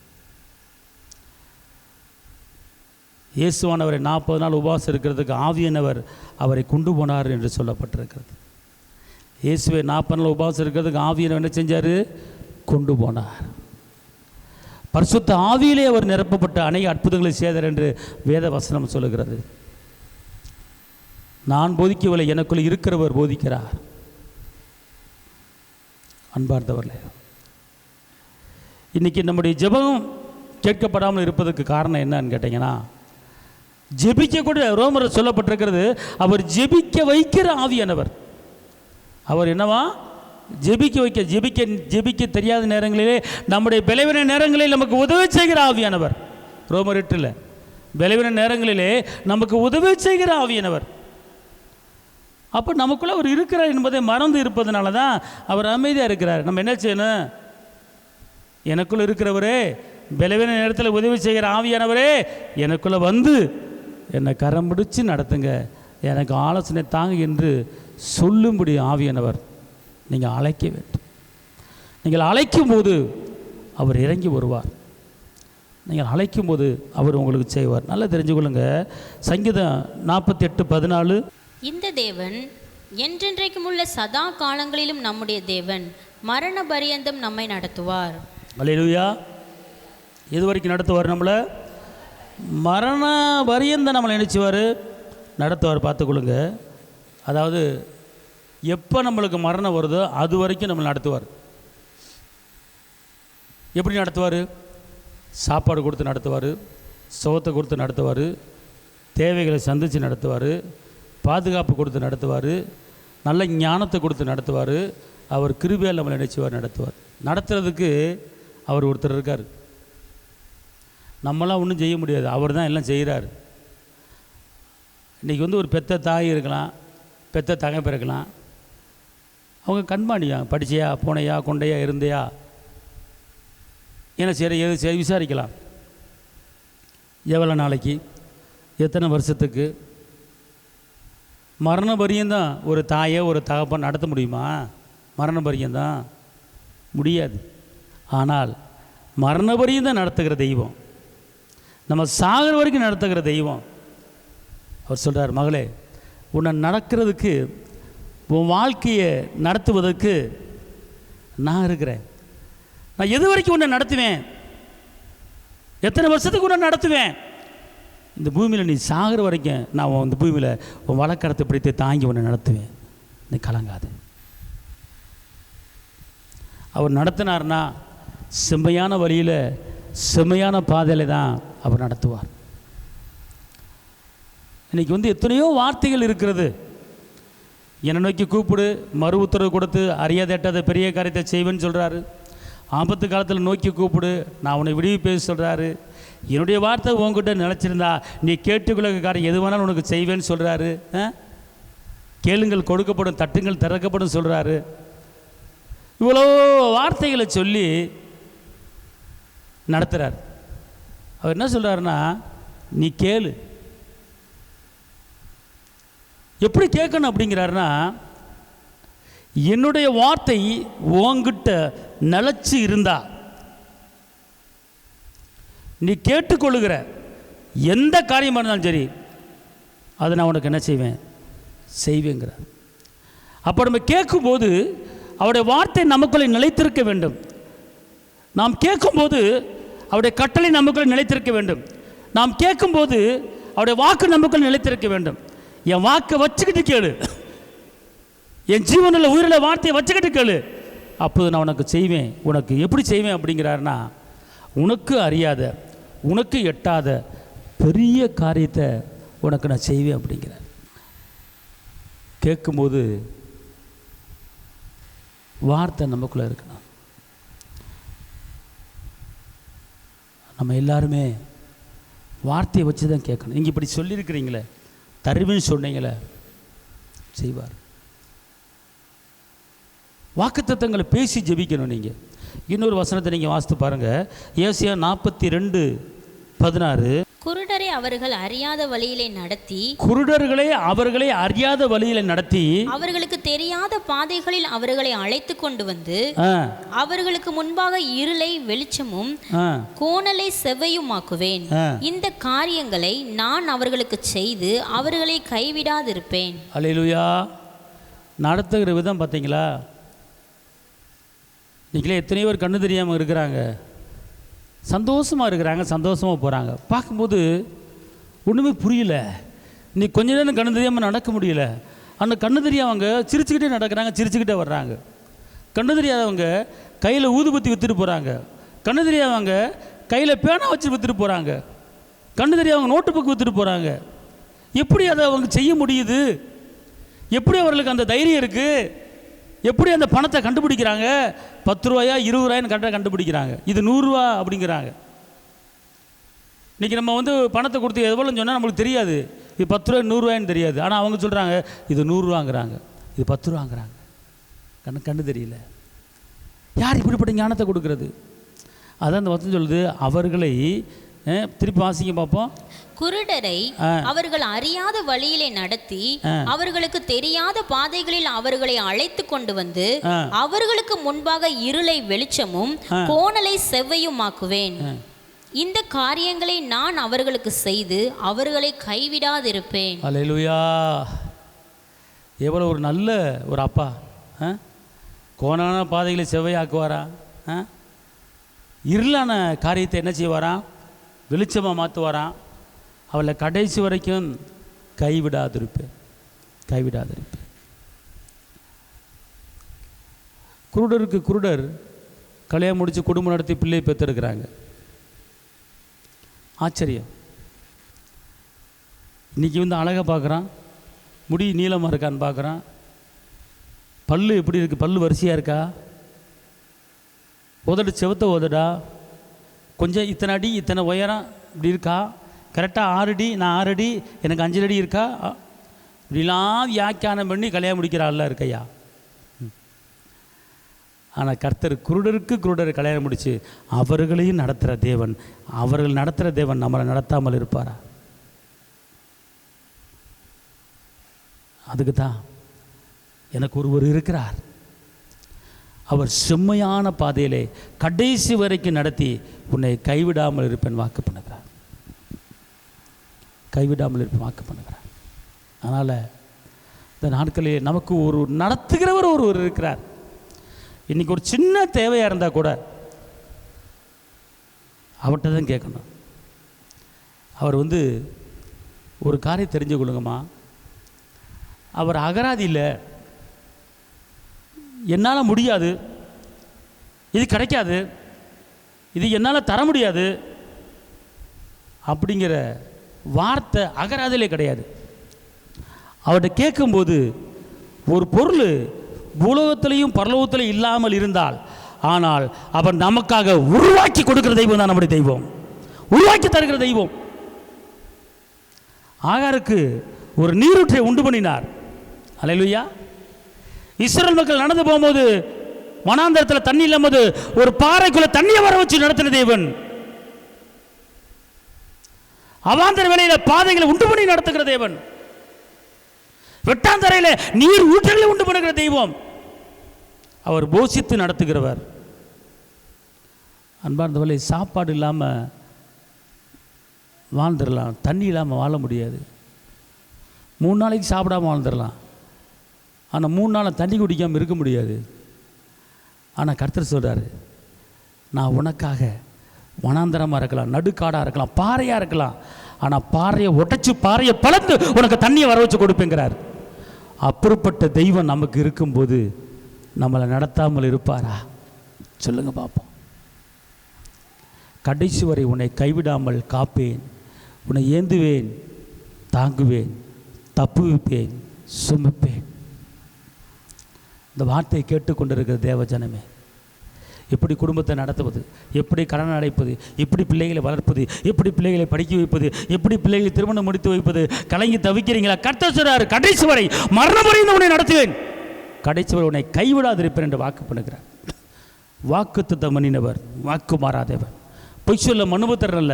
இயேசுவானவரை 40 நாள் உபவாசம் இருக்கிறதுக்கு ஆவியானவர் அவரை கொண்டு போனார் என்று சொல்லப்பட்டிருக்கிறது. இயேசுவை 40 நாள் உபவாசம் இருக்கிறதுக்கு ஆவியானவர் என்ன செஞ்சார்? கொண்டு போனார். பரிசுத்த ஆவியிலே அவர் நிரப்பப்பட்ட அநேக அற்புதங்களை செய்தார் என்று வேத வசனம் சொல்லுகிறது. நான் போதிக்கவில்லை, எனக்குள்ள இருக்கிறவர் போதிக்கிறார். அன்பார்ந்தவர்களே, இன்றைக்கி நம்முடைய ஜெபம் கேட்கப்படாமல் இருப்பதற்கு காரணம் என்னன்னு கேட்டிங்கன்னா, ஜெபிக்க கூட ரோமர் சொல்லப்பட்டிருக்கிறது, அவர் ஜெபிக்க வைக்கிற ஆவியானவர். அவர் என்னவா? ஜெபிக்க தெரியாத நேரங்களிலே, நம்முடைய பலவீன நேரங்களில் நமக்கு உதவி செய்கிற ஆவியானவர். ரோமர் 8 பலவீன நேரங்களிலே நமக்கு உதவி செய்கிற ஆவியானவர். அப்போ நமக்குள்ளே அவர் இருக்கிறார் என்பதை மறந்து இருப்பதனால தான் அவர் அமைதியாக இருக்கிறார். நம்ம என்ன செய்யணும்? எனக்குள்ளே இருக்கிறவரே, பலவீன நேரத்தில் உதவி செய்கிற ஆவியானவரே, எனக்குள்ளே வந்து என்னை கரம் பிடிச்சு நடத்துங்க, எனக்கு ஆலோசனை தாங்க என்று சொல்லும்படி ஆவியானவர் நீங்கள் அழைக்க வேண்டும். நீங்கள் அழைக்கும் போது அவர் இறங்கி வருவார். நீங்கள் அழைக்கும் போது அவர் உங்களுக்கு செய்வார். நல்லா தெரிஞ்சுக்கொள்ளுங்க. சங்கீதம் 48:14, இந்த தேவன் என்றென்றைக்கும் உள்ள சதா காலங்களிலும் நம்முடைய தேவன், மரண பரியந்தம் நம்மை நடத்துவார். அல்லேலூயா. எது வரைக்கும் நடத்துவார்? நம்மளை மரண பரியந்தம் நம்மளை நினைச்சுவார், நடத்துவார். பார்த்துக்கொள்ளுங்க. அதாவது எப்போ நம்மளுக்கு மரணம் வருதோ அது வரைக்கும் நம்மளை நடத்துவார். எப்படி நடத்துவார்? சாப்பாடு கொடுத்து நடத்துவார், சுகத்தை கொடுத்து நடத்துவார், தேவைகளை சந்தித்து நடத்துவார், பாதுகாப்பு கொடுத்து நடத்துவார், நல்ல ஞானத்தை கொடுத்து நடத்துவார். அவர் கிருபையால் நம்மளை நினைச்சுவார், நடத்துவார். நடத்துறதுக்கு அவர் ஒருத்தர் இருக்கார். நம்மளாம் ஒன்றும் செய்ய முடியாது, அவர் தான் எல்லாம் செய்கிறார். இன்றைக்கி ஒரு பெத்த தாய் இருக்கலாம், பெத்த தகப்பன் இருக்கலாம். அவங்க கண்மாணியா, படிச்சியா, போனையா, கொண்டையா, இருந்தையா, என்ன செய்கிற, எது செய்ய விசாரிக்கலாம். எவ்வளோ நாளைக்கு, எத்தனை வருஷத்துக்கு. மரண பரியந்தான் ஒரு தாயை ஒரு தகப்பன் நடத்த முடியுமா? மரண பரியந்தான் முடியாது. ஆனால் மரண பரியந்தான் நடத்துகிற தெய்வம், நம்ம சாகிற வரைக்கும் நடத்துகிற தெய்வம். அவர் சொல்கிறார், மகளே, உன்னை நடக்கிறதுக்கு, உன் வாழ்க்கையை நடத்துவதற்கு நான் இருக்கிறேன். நான் எது வரைக்கும் உன்னை நடத்துவேன்? எத்தனை வருஷத்துக்கு உன்னை நடத்துவேன்? இந்த பூமியில் நீ சாகிற வரைக்கும் நான் இந்த பூமியில் உன் வழக்கரத்தை பிடித்து தாங்கி உன்னை நடத்துவேன். நீ கலங்காது. அவர் நடத்தினார்னா செம்மையான வழியில், செம்மையான பாதையில் தான் அவர் நடத்துவார். இன்றைக்கி எத்தனையோ வார்த்தைகள் இருக்கிறது. என்னை நோக்கி கூப்பிடு, மறு உத்தரவு கொடுத்து அறியாத எட்டாத பெரிய காரியத்தை செய்வேன்னு சொல்கிறாரு. ஆபத்து காலத்தில் நோக்கி கூப்பிடு, நான் உன்னை விடுவிப்பேன்னு சொல்கிறாரு. என்னுடைய வார்த்தை உங்ககிட்ட நினச்சிருந்தா நீ கேட்டுக்கொள்ள காரியம் எது வேணாலும் உனக்கு செய்வேன்னு சொல்கிறாரு. கேளுங்கள் கொடுக்கப்படும், தட்டுங்கள் திறக்கப்படும் சொல்கிறாரு. இவ்வளோ வார்த்தைகளை சொல்லி நடத்துகிறார். அவர் என்ன சொல்கிறாருன்னா, நீ கேளு. எப்படி கேட்கணும் அப்படிங்கிறாருன்னா, என்னுடைய வார்த்தை உன்கிட்ட நிலச்சி இருந்தா, நீ கேட்டுக்கொள்ளுகிற எந்த காரியமாக இருந்தாலும் சரி, அதை நான் உனக்கு என்ன செய்வேங்கிறார். அப்போ நம்ம கேட்கும்போது அவருடைய வார்த்தை நமக்குள்ளே நிலைத்திருக்க வேண்டும். நாம் கேட்கும்போது அவருடைய கட்டளை நமக்குள்ளே நிலைத்திருக்க வேண்டும். நாம் கேட்கும்போது அவருடைய வாக்கு நமக்குள்ளே நிலைத்திருக்க வேண்டும். என் வாக்கை வச்சுக்கிட்டு கேளு, என் ஜீவனில் உயிரில் வார்த்தையை வச்சுக்கிட்டு கேளு, அப்போது நான் உனக்கு செய்வேன். உனக்கு எப்படி செய்வேன் அப்படிங்கிறாருன்னா, உனக்கு அறியாத, உனக்கு எட்டாத பெரிய காரியத்தை உனக்கு நான் செய்வேன் அப்படிங்கிறார். கேட்கும்போது வார்த்தை நமக்குள்ளே இருக்கணும். நம்ம எல்லாருமே வார்த்தையை வச்சு தான் கேட்கணும். நீங்கள் இப்படி சொல்லியிருக்கிறீங்களே, தருவேன்னு சொன்னீங்களே, செய்வார். வாக்குத்தத்தங்களை பேசி ஜெபிக்கணும். நீங்கள் இன்னொரு வசனத்தை நீங்கள் வாசித்து பாருங்கள். ஏசாயா 42:16, குருடரை அவர்கள் அறியாத வழியிலே நடத்தி அவர்களுக்கு தெரியாத பாதைகளில் அவர்களை அழைத்து கொண்டு வந்து அவர்களுக்கு முன்பாக இருளை வெளிச்சமும் கோணலை செவ்வையுமாக்குவேன். இந்த காரியங்களை நான் அவர்களுக்கு செய்து அவர்களை கைவிடாதிருப்பேன். அல்லேலூயா. நடத்துகிற விதம் பார்த்தீங்களா? நீங்களே எத்தனையோ பேர் கண்ணு தெரியாமல் இருக்கிறாங்க, சந்தோஷமாக இருக்கிறாங்க, சந்தோஷமாக போகிறாங்க. பார்க்கும்போது ஒன்றுமே புரியல. நீ கொஞ்ச நேரம் கண்ணு தெரியாமல் நடக்க முடியல. அந்த கண்ணு தெரியாதவங்க சிரிச்சுக்கிட்டே நடக்கிறாங்க, சிரிச்சுக்கிட்டே வர்றாங்க. கண்ணு தெரியாதவங்க கையில் ஊதுபத்தி விற்றுட்டு போகிறாங்க. கண்ணு தெரியாதவங்க கையில் பேனா வச்சு விற்றுட்டு போகிறாங்க. கண்ணு தெரியாதவங்க நோட்டு புக்கு விற்றுட்டு போகிறாங்க. எப்படி அதை அவங்க செய்ய முடியுது? எப்படி அவர்களுக்கு அந்த தைரியம் இருக்குது? எப்படி அந்த பணத்தை கண்டுபிடிக்கிறாங்க? 10 ரூபாயா 20 ரூபாய்ன்னு கரெக்டாக கண்டுபிடிக்கிறாங்க. இது 100 ரூபா அப்படிங்கிறாங்க. இன்றைக்கி நம்ம பணத்தை கொடுத்து எவ்வளோன்னு சொன்னால் நம்மளுக்கு தெரியாது. இது 10 ரூபாய் 100 ரூபாய்ன்னு தெரியாது. ஆனால் அவங்க சொல்கிறாங்க இது 100 ரூபாங்கிறாங்க, இது 10 ரூபாங்கிறாங்க. கண்ணு தெரியல. யார் இப்படிப்பட்ட ஞானத்தை கொடுக்கறது? அதான் அந்த வசனம் சொல்லுது, அவர்களை திருப்பி வாசிங்க பார்ப்போம். குருடரை அவர்கள் அறியாத வழியிலே நடத்தி அவர்களுக்கு தெரியாத பாதைகளில் அவர்களை அழைத்து கொண்டு வந்து அவர்களுக்கு முன்பாக இருளை வெளிச்சமும் கோணலை செவ்வையுமாக்குவேன். இந்த காரியங்களை நான் அவர்களுக்கு செய்து அவர்களை கைவிடாதிருப்பேன். அல்லேலூயா. எவ்வளோ ஒரு நல்ல ஒரு அப்பா! கோணான பாதைகளை செவ்வையாக்குவாரா? இருளான காரியத்தை என்ன செய்வாராம்? வெளிச்சமாக மாற்றுவாராம். அவளை கடைசி வரைக்கும் கைவிடாதிருப்பேன். குருடருக்கு குருடர் கல்யாணம் முடித்து குடும்பம் நடத்தி பிள்ளை பெற்றிருக்கிறாங்க. ஆச்சரியம். இன்றைக்கி அழகாக பார்க்குறான், முடி நீளமாக இருக்கான்னு பார்க்குறான், பல்லு எப்படி இருக்குது, பல்லு வரிசையாக இருக்கா, உதடு செவத்த உதடா, கொஞ்சம் இத்தனை அடி இத்தனை உயரம் இப்படி இருக்கா, கரெக்டாக 6 அடி, நான் 6 அடி, எனக்கு 5 அடி இருக்கா, இப்படிலாம் வியாக்கியானம் பண்ணி கல்யாணம் முடிக்கிறாள்ல இருக்கையா. ஆனால் கர்த்தர் குருடருக்கு குருடர் கல்யாணம் முடித்து அவர்களையும் நடத்துகிற தேவன். அவர்கள் நடத்துகிற தேவன் நம்மளை நடத்தாமல் இருப்பாரா? அதுக்கு தான் எனக்கு ஒருவர் இருக்கிறார். அவர் செம்மையான பாதையிலே கடைசி வரைக்கும் நடத்தி உன்னை கைவிடாமல் இருப்பேன் வாக்கு பண்ணுகிறார். அதனால் இந்த நாட்களிலே நமக்கு ஒரு நடத்துகிறவர் ஒருவர் இருக்கிறார். இன்றைக்கி ஒரு சின்ன தேவையாக இருந்தால் கூட அவர்கிட்ட தான் கேட்கணும். அவர் ஒரு காரியம் தெரிஞ்சு கொள்ளுங்கம்மா, அவர் அகராதி இல்லை, என்னால் முடியாது, இது கிடைக்காது, இது என்னால் தர முடியாது அப்படிங்கிற வார்த்தை அகராதிலே கிடையாது. அவர்கிட்ட கேட்கும்போது ஒரு பொருள் பூலோகத்திலையும் பரலோகத்திலையும் இல்லாமல் இருந்தால், ஆனால் அவன் நமக்காக உருவாக்கி கொடுக்கிற தெய்வம் தான் நம்முடைய தெய்வம், உருவாக்கி தருகிற தெய்வம். ஆகாருக்கு ஒரு நீரூற்றை உண்டு பண்ணினார். அல்லேலூயா. இஸ்ரவேல் மக்கள் நடந்து போகும்போது வனாந்தரத்தில் தண்ணி இல்லாமது ஒரு பாறைக்குள்ள தண்ணியை வர வச்சு நடத்தின தேவன். அவாந்தர வேளையில பாதைகளை உண்டு பண்ணி நடத்துகிற தேவன். வெட்டாந்தரையில நீர் ஊற்றங்களை உண்டு பண்ணுகிற தெய்வம். அவர் போஷித்து நடத்துகிறவர். அன்பார்ந்தவர்களே, சாப்பாடு இல்லாமல் வாழ்ந்துடலாம், தண்ணி இல்லாமல் வாழ முடியாது. 3 நாளைக்கு சாப்பிடாமல் வாழ்ந்துடலாம், ஆனால் 3 நாள் தண்ணி குடிக்காமல் இருக்க முடியாது. ஆனால் கர்த்தர் சொல்கிறார், நான் உனக்காக வனாந்தரமாக இருக்கலாம், நடுக்காடாக இருக்கலாம், பாறையாக இருக்கலாம், ஆனால் பாறையை உடைச்சு பாறையை பழந்து உனக்கு தண்ணியை வர வச்சு கொடுப்பேங்கிறார். அப்படிப்பட்ட தெய்வம் நமக்கு இருக்கும்போது நம்மளை நடத்தாமல் இருப்பாரா? சொல்லுங்க பார்ப்போம். கடைசி வரை உன்னை கைவிடாமல் காப்பேன், உன்னை ஏந்துவேன், தாங்குவேன், தப்புவிப்பேன், சுமப்பேன். இந்த வார்த்தையை கேட்டுக்கொண்டிருக்கிற தேவ ஜனமே, எப்படி குடும்பத்தை நடத்துவது, எப்படி கடன் அடைப்பது, எப்படி பிள்ளைகளை வளர்ப்பது, எப்படி பிள்ளைகளை படிக்க வைப்பது, எப்படி பிள்ளைகளை திருமணம் முடித்து வைப்பது, கலங்கி தவிக்கிறீங்களா? கர்த்தர் சொல்றார், கடைசி வரை மரணம் வரை உன்னை நடத்துவேன், கடைசி வரை உன்னை கைவிடாதிருப்பேன் என்று வாக்கு பண்ணுகிறார். வாக்குத்தத்தம் பண்ணினவர், வாக்கு மாறாதவர், பொய் சொல்ல மனுபுத்திரல்ல,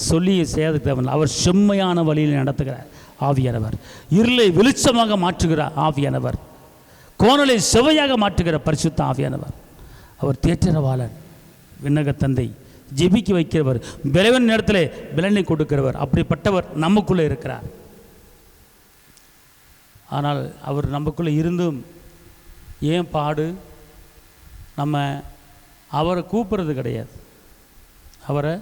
சொல்லி செய்ய தேவன். அவர் செம்மையான வழியில் நடத்துகிறார் ஆவியானவர். இருளை வெளிச்சமாக மாற்றுகிறார் ஆவியானவர். கோணலை செவையாக மாற்றுகிற பரிசுத்த ஆவியானவர். அவர் தேற்றரவாளன், விண்ணக தந்தை, ஜெபிக்க வைக்கிறவர், பலவீன நேரத்தில் பலனை கொடுக்கிறவர். அப்படிப்பட்டவர் நமக்குள்ளே இருக்கிறார். ஆனால் அவர் நமக்குள்ளே இருந்தும் ஏன் பாடு? நம்ம அவரை கூப்பிட்றது கிடையாது. அவரை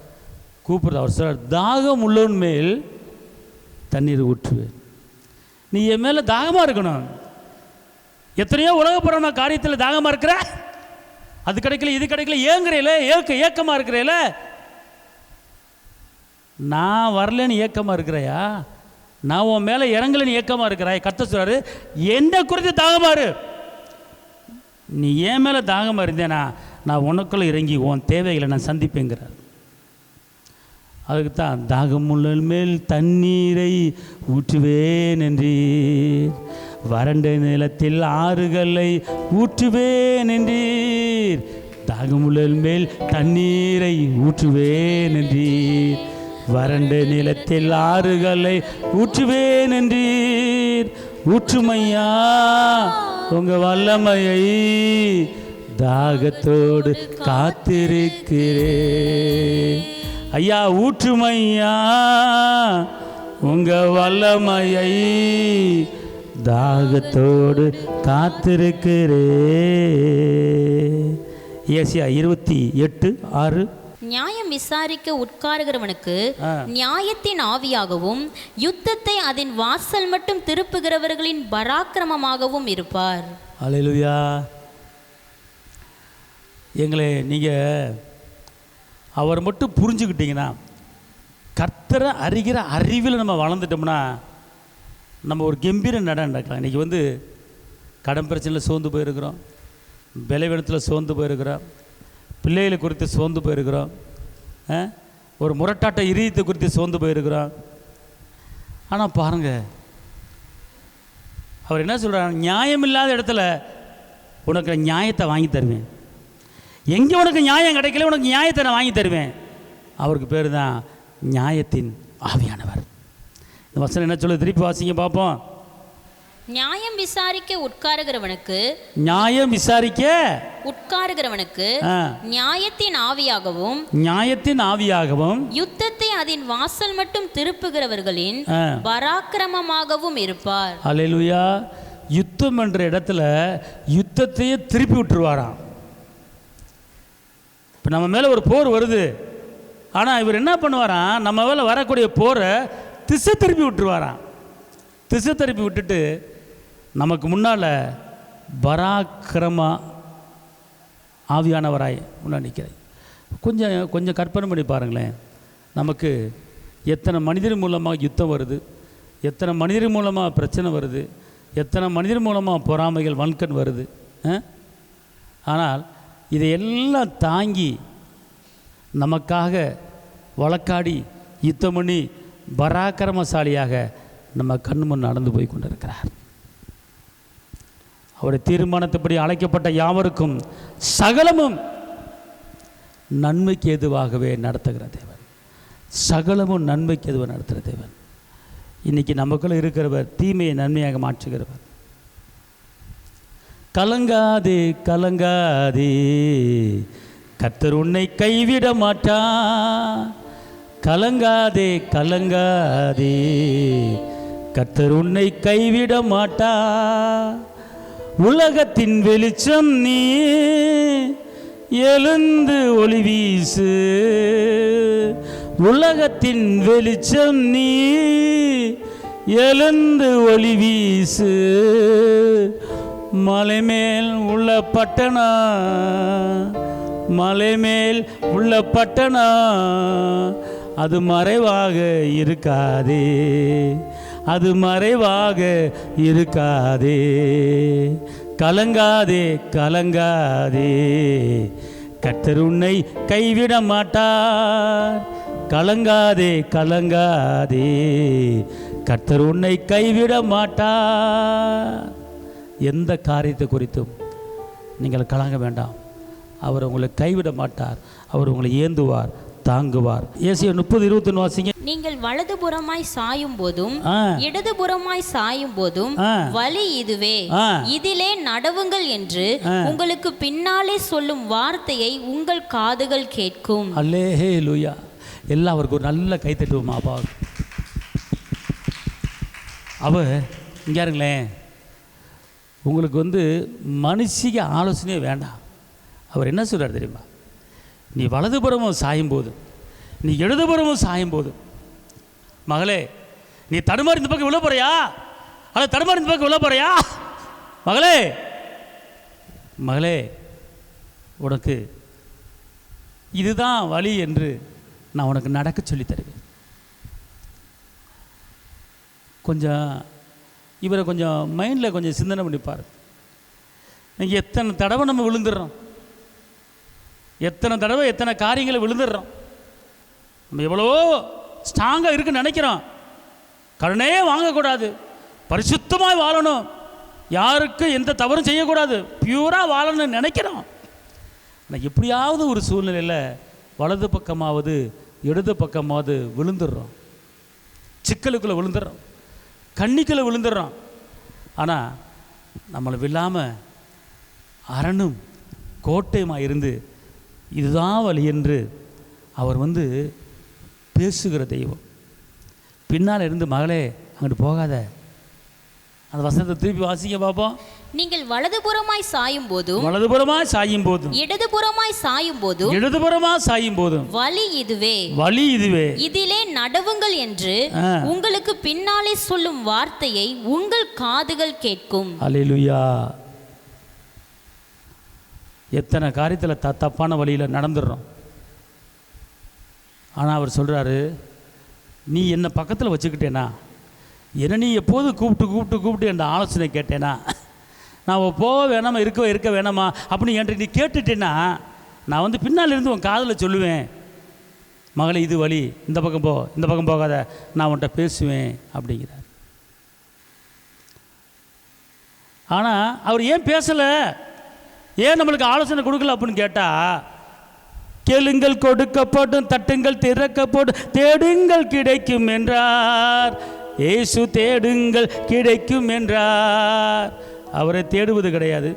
கூப்பிட்றது, அவர் சொல்றார், தாகம் உள்ளவன் மேல் தண்ணீர் ஊற்றுவேன். நீ என் மேலே தாகமாக இருக்கணும். எத்தனையோ உலகப்புறமான காரியத்தில் தாகமாக இருக்கிற, அது கிடைக்கல இது கிடைக்கல ஏங்குறேல, ஏக்கமாக இருக்கிறேல. நான் வரலன்னு ஏக்கமாக இருக்கிறையா? நான் உன் மேலே இறங்கலன்னு ஏக்கமாக இருக்கிறாய். கர்த்தர் சொல்றாரு, என்ன குறித்து தாகமாறு. நீ என் மேலே தாகமாக இருந்தேனா நான் உனக்குள்ளே இறங்கி உன் தேவைகளை நான் சந்திப்பேங்கிறார். அதுக்கு தான் தாகமுள்ள மேல் தண்ணீரை ஊற்றுவேன் என்றீர், வறண்ட நிலத்தில் ஆறுகளை ஊற்றுவேன் என்றீர். தாகமுள்ள மேல் தண்ணீரை ஊற்றுவேன் என்றீர், வறண்ட நிலத்தில் ஆறுகளை ஊற்றுவேன் என்றீர். ஊற்றுமையா உங்க வல்லமையை, தாகத்தோடு காத்திருக்கிறேன். ஐயா ஊற்றுமையா உங்க வல்லமையை, தாகத்தோடு காத்திருக்கிறேன். ஏசியா 28:6. நியாயம் விசாரிக்க உட்காருகிறவனுக்கு நியாயத்தின் ஆவியாகவும் யுத்தத்தை அதன் வாசல் மட்டும் திருப்புகிறவர்களின் பராக்கிரமமாகவும் இருப்பார். அல்லேலூயா. எங்களை நீங்கள் அவர் மட்டும் புரிஞ்சுக்கிட்டீங்கன்னா, கர்த்தரை அறிகிற அறிவில் நம்ம வளர்ந்துட்டோம்னா நம்ம ஒரு கம்பீர நடக்கலாம். இன்றைக்கி கடன் பிரச்சனையில் சோர்ந்து போயிருக்கிறோம், பலவீனத்தில் சோர்ந்து போயிருக்கிறோம், பிள்ளைகளை குறித்து சோர்ந்து போயிருக்கிறோம், ஒரு முரட்டாட்ட இதயத்தை குறித்து சோர்ந்து போயிருக்கிறோம். ஆனால் பாருங்கள், அவர் என்ன சொல்கிறார்? நியாயம் இல்லாத இடத்துல உனக்கு நியாயத்தை வாங்கி தருவேன். எங்கே உனக்கு நியாயம் கிடைக்கல, உனக்கு நியாயத்தை நான் வாங்கி தருவேன். அவருக்கு பேர் தான் நியாயத்தின் ஆவியானவர். இந்த வசனம் என்ன சொல்ல? திருப்பி வாசிங்க பார்ப்போம். நியாயம் விசாரிக்க உட்காருகிறவனுக்கு, நியாயம் விசாரிக்க உட்காருகிறவனுக்கு நியாயத்தின் ஆவியாகவும், நியாயத்தின் ஆவியாகவும் யுத்தத்தை அதன் வாசல் மட்டும் திருப்புகிறவர்களின் பராக்கிரமமாகவும் இருப்பார். அல்லேலூயா. யுத்தம் என்ற இடத்துல யுத்தத்தையே திருப்பி விட்டுருவாராம். இப்போ நம்ம மேலே ஒரு போர் வருது, ஆனால் இவர் என்ன பண்ணுவாராம்? நம்ம மேலே வரக்கூடிய போரை திசை திருப்பி விட்டுருவாராம். திசை திருப்பி விட்டுட்டு நமக்கு முன்னால் பராக்கிரம ஆவியானவராய் முன்னாடி நிற்கிறாய். கொஞ்சம் கற்பனை பண்ணி பாருங்களேன். நமக்கு எத்தனை மனிதர் மூலமாக யுத்தம் வருது, எத்தனை மனிதர் மூலமாக பிரச்சனை வருது, எத்தனை மனிதர் மூலமாக பொறாமைகள் வன்கண் வருது. ஆனால் இதையெல்லாம் தாங்கி நமக்காக வழக்காடி யுத்தம் பண்ணி பராக்கிரமசாலியாக நம்ம கண் முன் நடந்து போய் கொண்டிருக்கிறார். அவருடைய தீர்மானத்தைப்படி அழைக்கப்பட்ட யாவருக்கும் சகலமும் நன்மைக்கு எதுவாகவே நடத்துகிற தேவன், சகலமும் நன்மைக்கு எதுவாக நடத்துகிற தேவன். இன்றைக்கி நமக்குள்ள இருக்கிறவர் தீமையை நன்மையாக மாற்றுகிறவர். கலங்காதே கலங்காதே, கர்த்தர் உன்னை கைவிட மாட்டார். கலங்காதே கலங்காதே, கர்த்தர் உன்னை கைவிட மாட்டார். உலகத்தின் வெளிச்சம் நீ, எழுந்து ஒளி வீசு. உலகத்தின் வெளிச்சம் நீ, எழுந்து ஒளி வீசு. மலை மேல் உள்ள பட்டணம், மலை மேல் உள்ள பட்டணம், அது மறைவாக இருக்காதே, அது மறைவாக இருக்காதே. கலங்காதே கலங்காதே, கர்த்தர் உன்னை கைவிட மாட்டார். கலங்காதே கலங்காதே, கர்த்தர் உன்னை கைவிட மாட்டார். எந்த காரியத்தை குறித்தும் நீங்கள் கலங்க வேண்டாம். அவர் உங்களை கைவிட மாட்டார். அவர் உங்களை ஏந்துவார், தாங்குவார். ஏசாயா 30:21 வாசிங்க. நீங்கள் வலதுபுறமாய் சாயும் போதும் இடதுபுறமாய் சாயும் போதும் வழி இதுவே, இதிலே நடவுங்கள் என்று உங்களுக்கு பின்னாலே சொல்லும் வார்த்தையை உங்கள் காதுகள் கேட்கும். அல்லேலூயா. எல்லாம் அவருக்கு ஒரு நல்ல கை தட்டுவோமா? அப்பா இங்கே இருங்களேன், உங்களுக்கு மனுஷிக ஆலோசனையே வேண்டாம். அவர் என்ன சொல்கிறார் தெரியுமா? நீ வலதுபுறமும் சாயும் போது, நீ இடதுபுறமும் சாயும் போது, மகளே நீ தடுமாறி இந்த பக்கம் விழ போறியா, அல்ல தடுமாறி இந்த பக்கம் விழ போறியா, மகளே மகளே உனக்கு இதுதான் வழி என்று நான் உனக்கு நடக்க சொல்லி தருவேன். கொஞ்சம் இவரை கொஞ்சம் மைண்டில் கொஞ்சம் சிந்தனை பண்ணிப்பார். நீங்கள் எத்தனை தடவை நம்ம விழுந்துடுறோம், எத்தனை தடவை எத்தனை காரியங்களை விழுந்துடுறோம். நம்ம எவ்வளவோ ஸ்ட்ராங்காக இருக்குன்னு நினைக்கிறோம். கடனே வாங்கக்கூடாது, பரிசுத்தமாக வாழணும், யாருக்கும் எந்த தவறும் செய்யக்கூடாது, பியூராக வாழணும்னு நினைக்கிறோம். ஆனால் எப்படியாவது ஒரு சூழ்நிலையில் வலது பக்கமாவது இடது பக்கமாவது விழுந்துடுறோம், சிக்கலுக்குள்ளே விழுந்துடுறோம், கண்ணிக்குள்ளே விழுந்துடுறோம். ஆனால் நம்மளை விழாமல் அரணும் கோட்டையுமாக இருந்து இதுதான் வழி என்று அவர் பேசுகிற தெய்வம். பின்னால் இருந்து மகளே அங்கிட்டு போகாத, அந்த வசனத்தை திருப்பி வாசிக்க பார்ப்போம். நீங்கள் வலதுபுறமாய் சாயும் போதும் வலதுபுறமாய் சாயும் போதும் இடதுபுறமாய் சாயும் போதும் இடதுபுறமாய் சாயும் போதும் வழி இதுவே, வழி இதுவே, இதிலே நடவுங்கள் என்று உங்களுக்கு பின்னாலே சொல்லும் வார்த்தையை உங்கள் காதுகள் கேட்கும். அல்லேலூயா. எத்தனை காரியத்தில் தப்பான வழியில் நடந்துடுறோம். ஆனால் அவர் சொல்கிறாரு, நீ என்னை பக்கத்தில் வச்சுக்கிட்டேனா, என்ன நீ எப்போது கூப்பிட்டு என் ஆலோசனை கேட்டேனா, நான் போக வேணாமா இருக்க வேணாமா அப்படின்னு என்கிட்ட நீ கேட்டுட்டேன்னா, நான் பின்னால் இருந்து உன் காதில் சொல்லுவேன், மகளே இது வழி, இந்த பக்கம் போ, இந்த பக்கம் போகாத, நான் உன்கிட்ட பேசுவேன் அப்படிங்கிறார். ஆனால் அவர் ஏன் பேசலை, ஏன் நம்மளுக்கு ஆலோசனை கொடுக்கல அப்படின்னு கேட்டால், கேளுங்கள் கொடுக்கப்படும், தட்டுங்கள் திறக்கப்படும், தேடுங்கள் கிடைக்கும் என்றார். இயேசு தேடுங்கள் கிடைக்கும் என்றார். அவரை தேடுவது கிடையாது,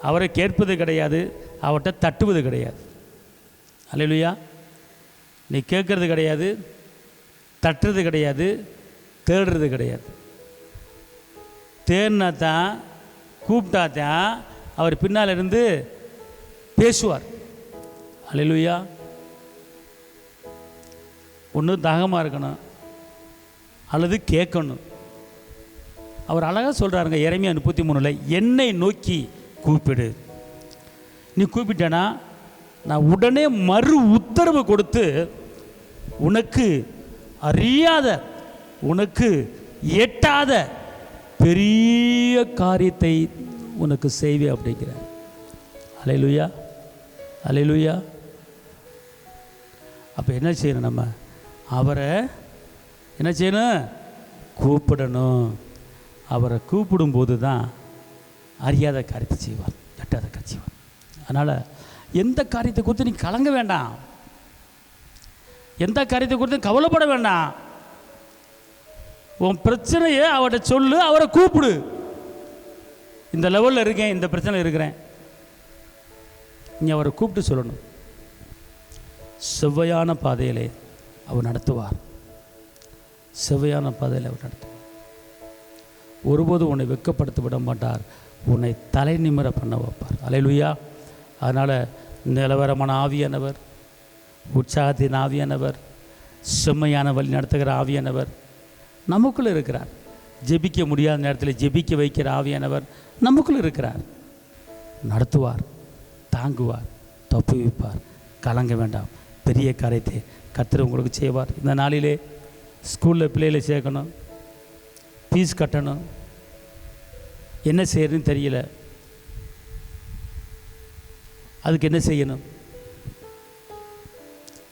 அவரை கேட்பது கிடையாது, அவர்கிட்ட தட்டுவது கிடையாது. அல்லேலூயா. நீ கேட்கறது கிடையாது, தட்டுறது கிடையாது, தேடுறது கிடையாது. தேடினா தான், கூப்பிட்டா தான் அவர் பின்னால் இருந்து பேசுவார். அல்லேலூயா. ஒன்று தாகமாக இருக்கணும் அல்லது கேட்கணும். அவர் அழகாக சொல்கிறாருங்க எரேமியா 33 என்னை நோக்கி கூப்பிடு. நீ கூப்பிட்டேன்னா நான் உடனே மறு உத்தரவு கொடுத்து உனக்கு அறியாத, உனக்கு எட்டாத பெரிய காரியத்தை உனக்கு செய்வே அப்படிங்கிறார். அல்லேலூயா, அல்லேலூயா. அப்போ என்ன செய்யணும், நம்ம அவரை என்ன செய்யணும், கூப்பிடணும். அவரை கூப்பிடும்போது தான் அறியாத காரியத்தை செய்வார், எட்டாத காரியத்தை செய்வார். அதனால் எந்த காரியத்தை குறித்து நீ கலங்க வேண்டாம், எந்த காரியத்தை குறித்து கவலைப்பட வேண்டாம். உன் பிரச்சனையை அவர்கிட்ட சொல்லு, அவரை கூப்பிடு. இந்த லெவலில் இருக்கேன், இந்த பிரச்சனை இருக்கிறேன், நீ அவரை கூப்பிட்டு சொல்லணும். செவ்வையான பாதையிலே அவர் நடத்துவார், செவ்வையான பாதையில் அவர் நடத்துவார். ஒருபோதும் உன்னை வெட்கப்படுத்த விட மாட்டார், உன்னை தலை நிமிர பண்ண வைப்பார். அல்லேலூயா. அதனால் நிலவரமான ஆவியானவர், உற்சாகத்தின் ஆவியானவர், செம்மையான வழி நடத்துகிற ஆவியானவர் நமக்குள்ளே இருக்கிறார். ஜெபிக்க முடியாத நேரத்தில் ஜெபிக்க வைக்கிற ஆவியானவர் நமக்குள்ளே இருக்கிறார். நடத்துவார், தாங்குவார், தப்புவிப்பார். கலங்க வேண்டாம், பெரிய காரியத்தை கர்த்தர் உங்களுக்கு செய்வார். இந்த நாளிலே ஸ்கூலில் பிள்ளைகளை சேர்க்கணும், ஃபீஸ் கட்டணும், என்ன செய்யறதுன்னு தெரியல, அதுக்கு என்ன செய்யணும்,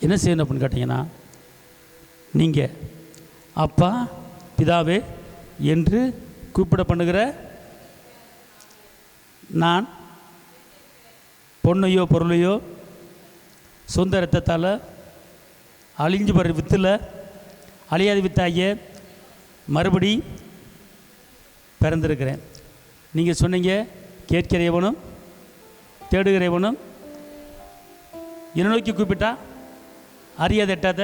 என்ன செய்யணும் அப்படின்னு கேட்டிங்கன்னா, நீங்கள் அப்பா பிதாவே என்று கூப்பிட பண்ணுகிற நான் பொண்ணையோ பொருளையோ சொந்த இரத்தத்தால் அழிஞ்சு போகிற வித்தில் அழியாத வித்தாகிய மறுபடி பிறந்திருக்கிறேன். நீங்கள் சொன்னீங்க, கேட்கிறவனும் தேடுகிறவனும் என்ன நோக்கி கூப்பிட்டா அறியாத எட்டாத.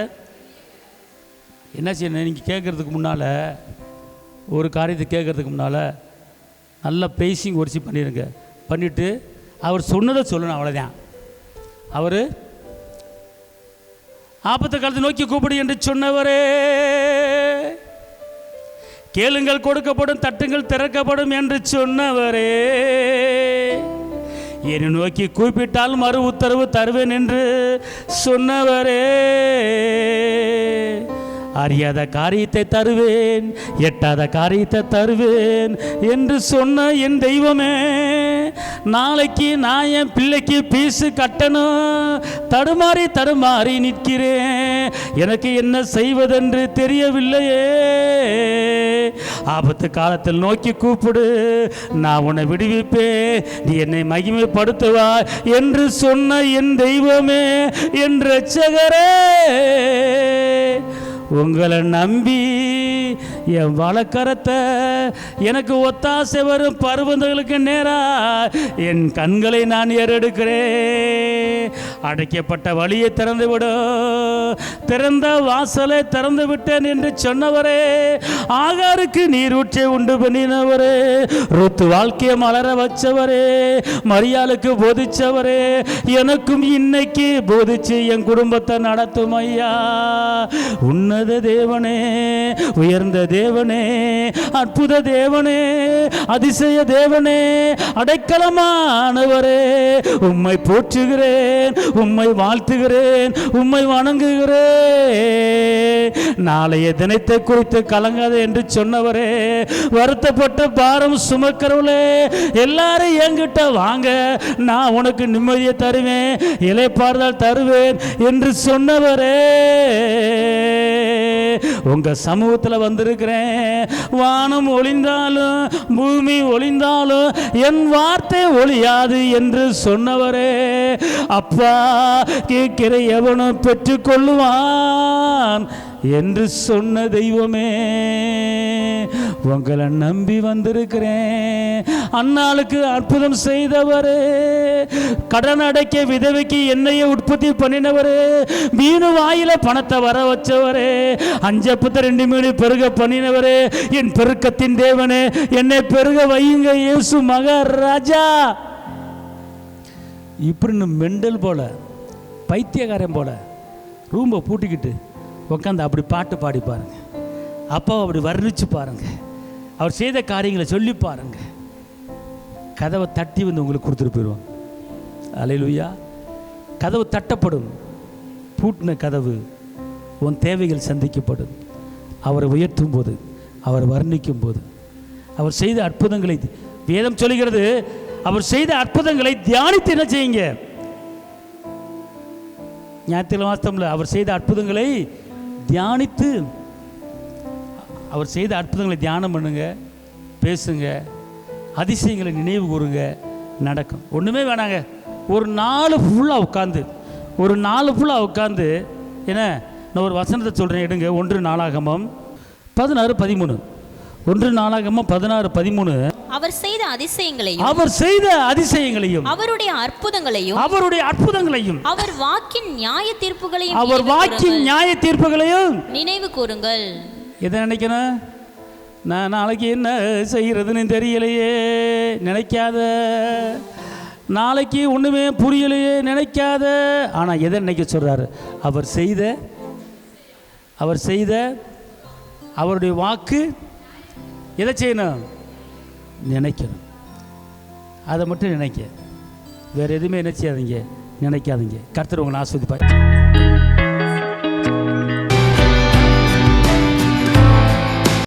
என்ன செய்யணும்? நீங்கள் கேட்குறதுக்கு முன்னால், ஒரு காரியத்தை கேட்குறதுக்கு முன்னால் நல்லா ப்ரைஸிங் ஒரிசி பண்ணிடுங்க. பண்ணிவிட்டு அவர் சொன்னதை சொல்லணும், அவ்வளோதான். அவர் ஆபத்து காலத்தை நோக்கி கூப்பிடு என்று சொன்னவரே, கேளுங்கள் கொடுக்கப்படும், தட்டுங்கள் திறக்கப்படும் என்று சொன்னவரே, என்னை நோக்கி கூப்பிட்டால் மறு உத்தரவு தருவேன் என்று சொன்னவரே, அறியாத காரியத்தை தருவேன், எட்டாத காரியத்தை தருவேன் என்று சொன்ன என் தெய்வமே, நாளைக்கு நான் என் பிள்ளைக்கு பீஸு கட்டணும், தடுமாறி நிற்கிறேன், எனக்கு என்ன செய்வதென்று தெரியவில்லையே. ஆபத்து காலத்தில் நோக்கி கூப்பிடு, நான் உன்னை விடுவிப்பேன், நீ என்னை மகிமைப்படுத்துவாய் என்று சொன்ன என் தெய்வமே, என் இரட்சகரே, உங்களை நம்பி என் வழக்கரத்தை எனக்கு ஒத்தாசை வரும் பருவங்களுக்கு நேராக என் கண்களை நான் ஏறெடுக்கிறேன். அடைக்கப்பட்ட வழியை திறந்து விடும், திறந்த வாசலை திறந்து விட்டேன் என்று சொன்னவரே, ஆகாருக்கு நீரூற்றை உண்டு பண்ணினவரே, ருத்து வாழ்க்கையை மலர வச்சவரே, மரியாளுக்கு போதிச்சவரே, எனக்கும் இன்னைக்கு போதிச்சு என் குடும்பத்தை நடத்தும் ஐயா. உன்னத தேவனே, உயர்ந்த தேவனே, அற்புத தேவனே, அதிசய தேவனே, அடைக்கலமானவரே, உம்மை போற்றுகிறேன், உம்மை வாழ்த்துகிறேன், உம்மை வணங்குகிறேன். நாளைய தினத்தை குறித்து கலங்காத என்று சொன்னவரே, வருத்தப்பட்ட பாரம் சுமக்கிறவளே, எல்லாரும் என்கிட்ட வாங்க, நான் உனக்கு நிம்மதியை தருவேன், இளைப்பாறுதல் தருவேன் என்று சொன்னவரே, உங்க சமூகத்தில் வந்திருக்கிறேன். வானம் ஒளிந்தாலும் பூமி ஒளிந்தாலும் என் வார்த்தை ஒளியாது என்று சொன்னவரே, அப்பா கேட்கிற எவனும் பெற்றுக்கொள்ளுவான் என்று சொன்ன தெய்வமே, உங்களை நம்பி வந்திருக்கிறேன். அன்னாளுக்கு அற்புதம் செய்தவரே, கடன் அடைக்க விதவைக்கு எண்ணெயை உற்பத்தி பண்ணினவரே, மீனு வாயில பணத்தை வர வச்சவரே, 5 அப்பத்தை 2 மீன் பெருக பண்ணினவரே, என் பெருக்கத்தின் தேவனே, என்னை பெருக வையுங்க இயேசு மகாராஜா. இப்படின்னு மெண்டல் போல, பைத்தியக்காரன் போல ரூம்பை பூட்டிக்கிட்டு உட்காந்து அப்படி பாட்டு பாடி பாருங்க, அப்பாவை அப்படி வர்ணிச்சு பாருங்க, அவர் செய்த காரியங்களை சொல்லி பாருங்க, கதவை தட்டி வந்து உங்களுக்கு கொடுத்துட்டு போயிடுவாங்க. அல்லேலூயா. கதவு தட்டப்படும், பூட்டின கதவு, உன் தேவைகள் சந்திக்கப்படும். அவரை உயர்த்தும் போது, அவரை வர்ணிக்கும் போது, அவர் செய்த அற்புதங்களை வேதம் சொல்லுகிறது, அவர் செய்த அற்புதங்களை தியானித்து என்ன செய்யுங்க. ஞாயிற்றுல வாஸ்தவம்ல அவர் செய்த அற்புதங்களை தியானித்து, அவர் செய்த அற்புதங்களை தியானம் பண்ணுங்க, பேசுங்க, அதிசயங்களை நினைவு கூறுங்க, நடக்கும். ஒன்றுமே வேணாங்க, ஒரு நாள் ஃபுல்லாக உட்காந்து என்ன, நான் ஒரு வசனத்தை சொல்கிறேன், எடுங்க. 1 நாளாகமம் 16:13. 1 நாளாகமம் 16:13. அவர் செய்த அதிசயங்களையும், அவருடைய அற்புதங்களையும், அவர் வாக்கின் நியாய தீர்ப்புகளையும் நினைவு கூறுங்கள். எதை நினைக்கணும்? நான் நாளைக்கு என்ன செய்கிறதுன்னு தெரியலையே நினைக்காத, நாளைக்கு ஒன்றுமே புரியலையே நினைக்காத. ஆனால் எதை நினைக்க சொல்கிறாரு? அவர் செய்த அவருடைய வாக்கு எதை செய்யணும்? நினைக்கணும். அதை மட்டும் நினைக்க, வேறு எதுவுமே என்ன செய்யாதீங்க, நினைக்காதீங்க. கர்த்தர் உங்களை ஆசீர்வதிப்பார்.